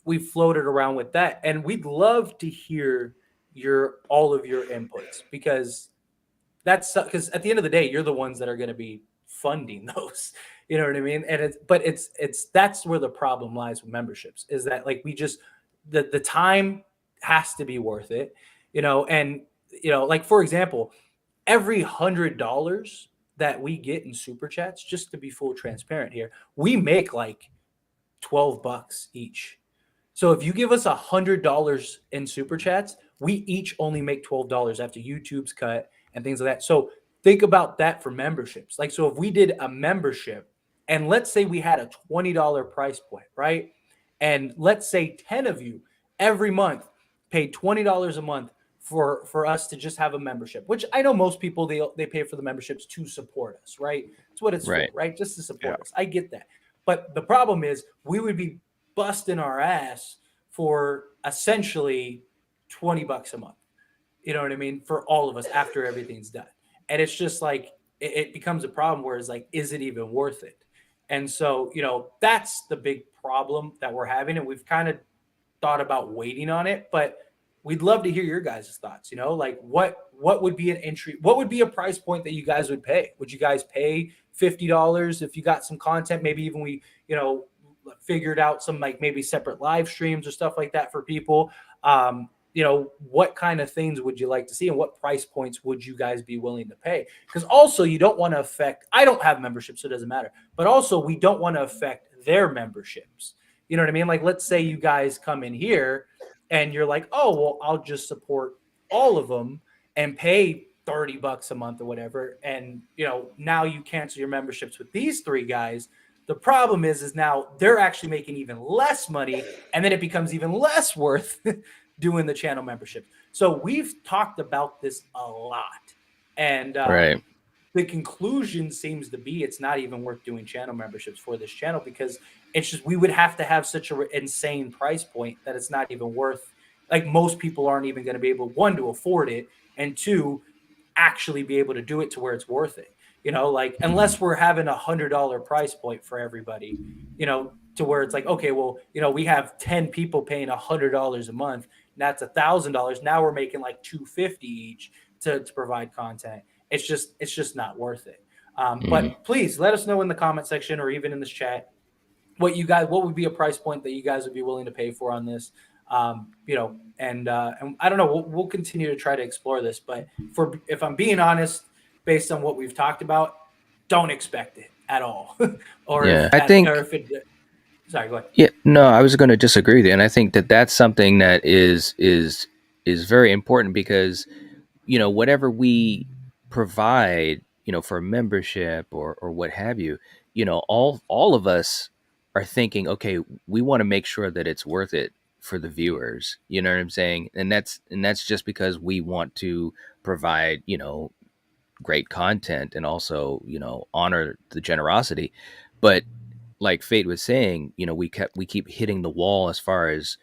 [SPEAKER 8] we've floated around with that. And we'd love to hear all of your inputs because because at the end of the day, you're the ones that are going to be funding those, you know what I mean? And that's where the problem lies with memberships is that like we just the time has to be worth it, and like for example, every $100 that we get in super chats, just to be full transparent here, we make like $12 each. So if you give us $100 in super chats, we each only make $12 after YouTube's cut and things like that. So think about that for memberships. Like, so if we did a membership and let's say we had a $20 price point, right? And let's say 10 of you every month paid $20 a month for us to just have a membership, which I know most people, they pay for the memberships to support us, right? That's what it's
[SPEAKER 9] Right.
[SPEAKER 8] for, right? Just to support us. I get that. But the problem is we would be busting our ass for essentially $20 a month. You know what I mean? For all of us after everything's done. And it's just like, it becomes a problem where it's like, is it even worth it? And so, that's the big problem that we're having. And we've kind of thought about waiting on it, but we'd love to hear your guys' thoughts, like what would be an entry? What would be a price point that you guys would pay? Would you guys pay $50 if you got some content? Maybe even we, figured out some like maybe separate live streams or stuff like that for people. What kind of things would you like to see and what price points would you guys be willing to pay? Because also you don't want to affect, I don't have memberships, so it doesn't matter, but also we don't want to affect their memberships. You know what I mean? Like, let's say you guys come in here and you're like, oh, well, I'll just support all of them and pay $30 a month or whatever. And, now you cancel your memberships with these 3 guys. The problem is now they're actually making even less money, and then it becomes even less worth doing the channel membership. So we've talked about this a lot, and
[SPEAKER 9] Right.
[SPEAKER 8] the conclusion seems to be it's not even worth doing channel memberships for this channel because it's just we would have to have such an insane price point that it's not even worth. Like most people aren't even going to be able, one, to afford it, and two, actually be able to do it to where it's worth it. Like unless we're having $100 price point for everybody, to where it's like, okay, well, we have 10 people paying $100 a month. That's $1,000. Now we're making like $250 each to provide content. It's just not worth it. But please let us know in the comment section or even in this chat what would be a price point that you guys would be willing to pay for on this. And I don't know, we'll continue to try to explore this, but if I'm being honest, based on what we've talked about, don't expect it at all. Sorry, go ahead.
[SPEAKER 9] Yeah, no, I was going to disagree with you, and I think that that's something that is very important because whatever we provide, for a membership or what have you, all of us are thinking, okay, we want to make sure that it's worth it for the viewers. You know what I'm saying? And that's just because we want to provide, great content and also, honor the generosity. But like Fate was saying, we keep hitting the wall as far as,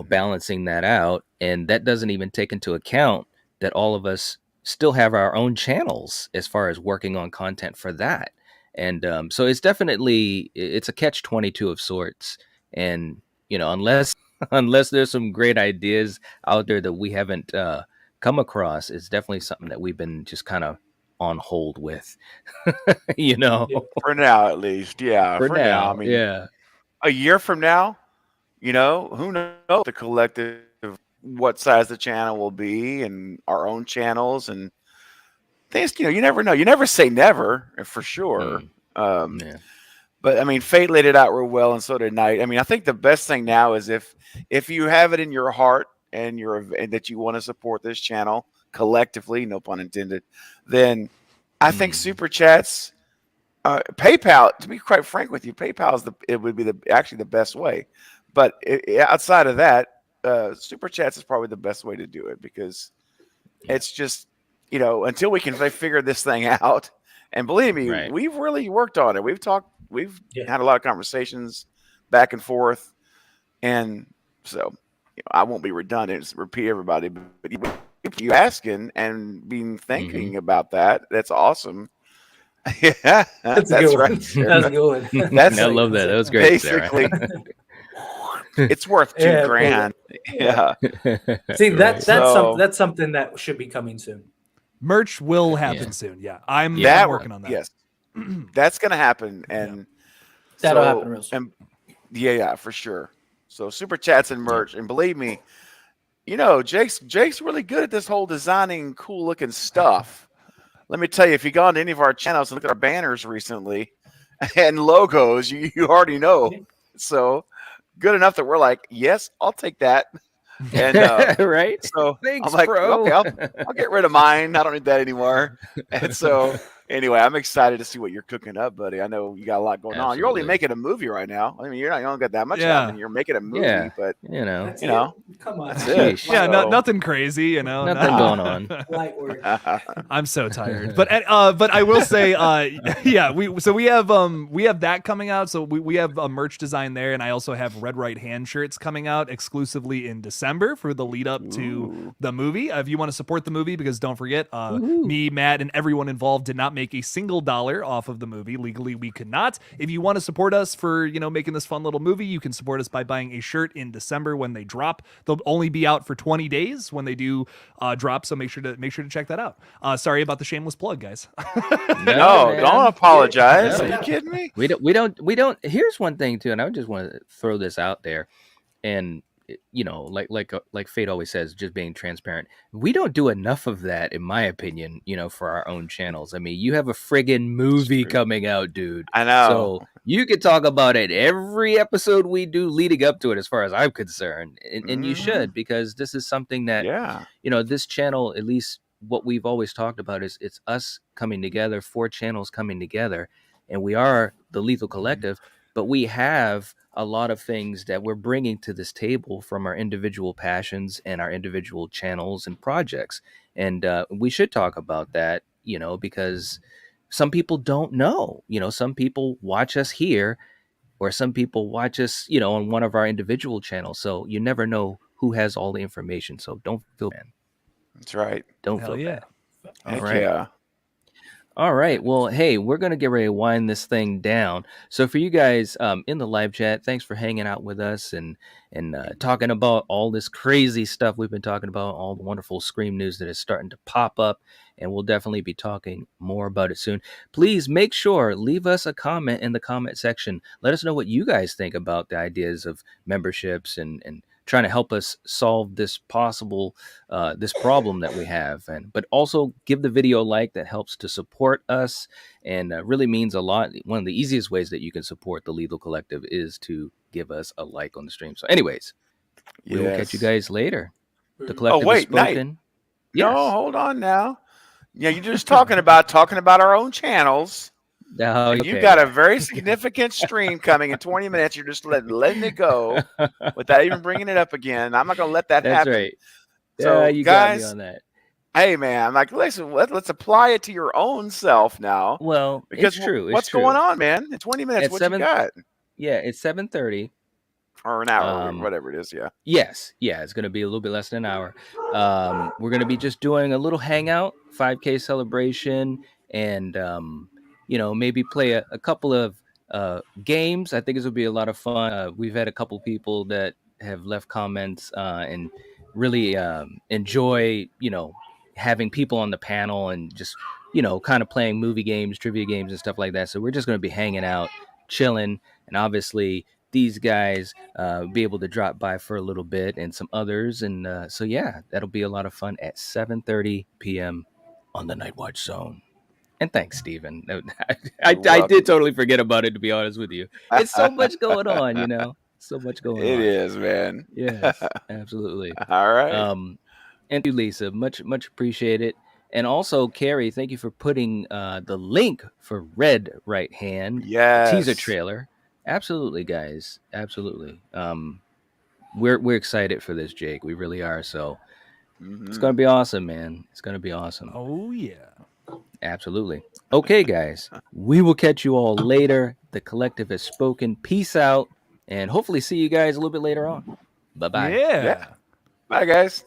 [SPEAKER 9] balancing that out. And that doesn't even take into account that all of us still have our own channels as far as working on content for that. And so it's definitely it's a catch-22 of sorts. And unless unless there's some great ideas out there that we haven't come across, it's definitely something that we've been just kind of on hold with.
[SPEAKER 8] Yeah.
[SPEAKER 7] For now, at least. Yeah,
[SPEAKER 9] For
[SPEAKER 7] for now. I
[SPEAKER 9] now.
[SPEAKER 7] mean,
[SPEAKER 9] Yeah.
[SPEAKER 7] a year from now, who knows the collective, what size the channel will be, and our own channels and things. You never know. You never say never, for sure.
[SPEAKER 9] Yeah.
[SPEAKER 7] But I mean, Fate laid it out real well, and so did Night. I mean, I think the best thing now is if you have it in your heart and and that you want to support this channel collectively, no pun intended, then I think super chats, PayPal. To be quite frank with you, PayPal would be actually the best way. But outside of that, super chats is probably the best way to do it, because it's just until we can figure this thing out. And believe me,
[SPEAKER 9] Right.
[SPEAKER 7] we've really worked on it. We've talked. We've
[SPEAKER 8] Yeah.
[SPEAKER 7] had a lot of conversations back and forth, and so I won't be redundant. Just repeat everybody, but you asking and being thinking about that. That's awesome. Yeah,
[SPEAKER 8] That's a good one.
[SPEAKER 7] right. Sarah.
[SPEAKER 8] That's a good one.
[SPEAKER 7] That's
[SPEAKER 9] I love that. That was great, Sarah.
[SPEAKER 7] basically. It's worth
[SPEAKER 8] Yeah,
[SPEAKER 7] $2,000. Yeah.
[SPEAKER 8] See, that's
[SPEAKER 7] So-
[SPEAKER 8] that's something that should be coming soon.
[SPEAKER 10] Merch will happen
[SPEAKER 9] Yeah.
[SPEAKER 10] soon. Yeah, I'm
[SPEAKER 7] That
[SPEAKER 10] working on that.
[SPEAKER 7] Yes, that's gonna happen, and
[SPEAKER 8] That'll happen real soon.
[SPEAKER 7] And yeah, for sure. So super chats and merch, and believe me, Jake's really good at this whole designing cool looking stuff. Let me tell you, if you go on to any of our channels and look at our banners recently and logos, you already know. So good enough that we're like, yes, I'll take that. And
[SPEAKER 9] Right.
[SPEAKER 7] so
[SPEAKER 9] Thanks,
[SPEAKER 7] I'm like,
[SPEAKER 9] bro.
[SPEAKER 7] okay, I'll get rid of mine. I don't need that anymore. And so anyway, I'm excited to see what you're cooking up, buddy. I know you got a lot going on. You're only
[SPEAKER 9] Absolutely.
[SPEAKER 7] making a movie right now. I mean, you don't got that much
[SPEAKER 10] Yeah.
[SPEAKER 7] out, and you're making a movie,
[SPEAKER 9] Yeah.
[SPEAKER 7] but
[SPEAKER 8] That's
[SPEAKER 7] you
[SPEAKER 8] it.
[SPEAKER 7] know,
[SPEAKER 8] Come on.
[SPEAKER 7] that's it.
[SPEAKER 9] Sheesh.
[SPEAKER 10] Yeah,
[SPEAKER 7] So-
[SPEAKER 10] nothing crazy,
[SPEAKER 9] Nothing
[SPEAKER 10] no.
[SPEAKER 9] going on.
[SPEAKER 8] Light work.
[SPEAKER 10] I'm so tired, but I will say, yeah, we have that coming out. So we have a merch design there, and I also have Red Right Hand shirts coming out exclusively in December for the lead up to the movie. If you want to support the movie, because don't forget, me, Matt, and everyone involved did not make a single dollar off of the movie. Legally, we could not. If you want to support us for making this fun little movie, you can support us by buying a shirt in December when they drop. They'll only be out for 20 days when they do drop. So make sure to check that out. Sorry about the shameless plug, guys.
[SPEAKER 7] No,
[SPEAKER 9] man.
[SPEAKER 7] don't apologize.
[SPEAKER 9] No.
[SPEAKER 7] Are you kidding me?
[SPEAKER 9] We don't. Here's one thing too, and I just want to throw this out there, and like Fate always says, just being transparent. We don't do enough of that, in my opinion. For our own channels. I mean, you have a friggin' movie coming out, dude.
[SPEAKER 7] I know.
[SPEAKER 9] So you could talk about it every episode we do leading up to it, as far as I'm concerned, and you should, because this is something that
[SPEAKER 7] Yeah.
[SPEAKER 9] this channel, at least what we've always talked about, is it's us coming together, 4 channels coming together, and we are the Lethal Collective, but we have a lot of things that we're bringing to this table from our individual passions and our individual channels and projects. And we should talk about that, because some people don't know. Some people watch us here, or some people watch us, on one of our individual channels. So you never know who has all the information. So don't feel bad.
[SPEAKER 7] That's right.
[SPEAKER 9] Don't
[SPEAKER 10] Hell
[SPEAKER 9] feel
[SPEAKER 10] yeah.
[SPEAKER 9] bad.
[SPEAKER 7] Heck
[SPEAKER 9] right.
[SPEAKER 7] yeah.
[SPEAKER 9] All right. Well, hey, we're going to get ready to wind this thing down. So for you guys in the live chat, thanks for hanging out with us and talking about all this crazy stuff we've been talking about, all the wonderful Scream news that is starting to pop up. And we'll definitely be talking more about it soon. Please make sure, leave us a comment in the comment section. Let us know what you guys think about the ideas of memberships and trying to help us solve this problem that we have. But also give the video a like. That helps to support us and really means a lot. One of the easiest ways that you can support the Lethal Collective is to give us a like on the stream. So anyways, we will catch you guys later. The collective
[SPEAKER 7] wait,
[SPEAKER 9] is spoken.
[SPEAKER 7] No, hold on now. Yeah, you're just talking about our own channels.
[SPEAKER 9] Oh,
[SPEAKER 7] And you've got a very significant stream coming in 20 minutes. You're just letting it go without even bringing it up again. I'm not going to let that
[SPEAKER 9] That's
[SPEAKER 7] happen.
[SPEAKER 9] right.
[SPEAKER 7] So,
[SPEAKER 9] you
[SPEAKER 7] guys,
[SPEAKER 9] got me on that.
[SPEAKER 7] hey, man, I'm like, listen, let's apply it to your own self now.
[SPEAKER 9] Well,
[SPEAKER 7] Because
[SPEAKER 9] it's true.
[SPEAKER 7] what's going on, man? In 20 minutes,
[SPEAKER 9] At
[SPEAKER 7] what
[SPEAKER 9] 7
[SPEAKER 7] you got?
[SPEAKER 9] Yeah, it's 7:30.
[SPEAKER 7] Or an hour, or whatever it is, yeah.
[SPEAKER 9] Yes, yeah, it's going to be a little bit less than an hour. We're going to be just doing a little hangout, 5K celebration, and maybe play a couple of games. I think this will be a lot of fun. We've had a couple people that have left comments and really enjoy, having people on the panel and just, kind of playing movie games, trivia games, and stuff like that. So we're just going to be hanging out, chilling, and obviously these guys be able to drop by for a little bit, and some others. And so yeah, that'll be a lot of fun at 7:30 p.m. on the Night Watch Zone. And thanks, Steven. I did totally forget about it, to be honest with you. It's so much going on, so much going on.
[SPEAKER 7] It is, man.
[SPEAKER 9] Yes, absolutely.
[SPEAKER 7] All right.
[SPEAKER 9] And to Lisa, much appreciated. And also, Carrie, thank you for putting the link for Red Right Hand teaser trailer. Absolutely, guys. Absolutely. We're excited for this, Jake. We really are. So it's gonna be awesome, man. It's gonna be awesome.
[SPEAKER 10] Oh yeah.
[SPEAKER 9] Absolutely. Okay, guys. We will catch you all later. The collective has spoken. Peace out, and hopefully see you guys a little bit later on. Bye-bye.
[SPEAKER 10] Yeah.
[SPEAKER 7] Bye, guys.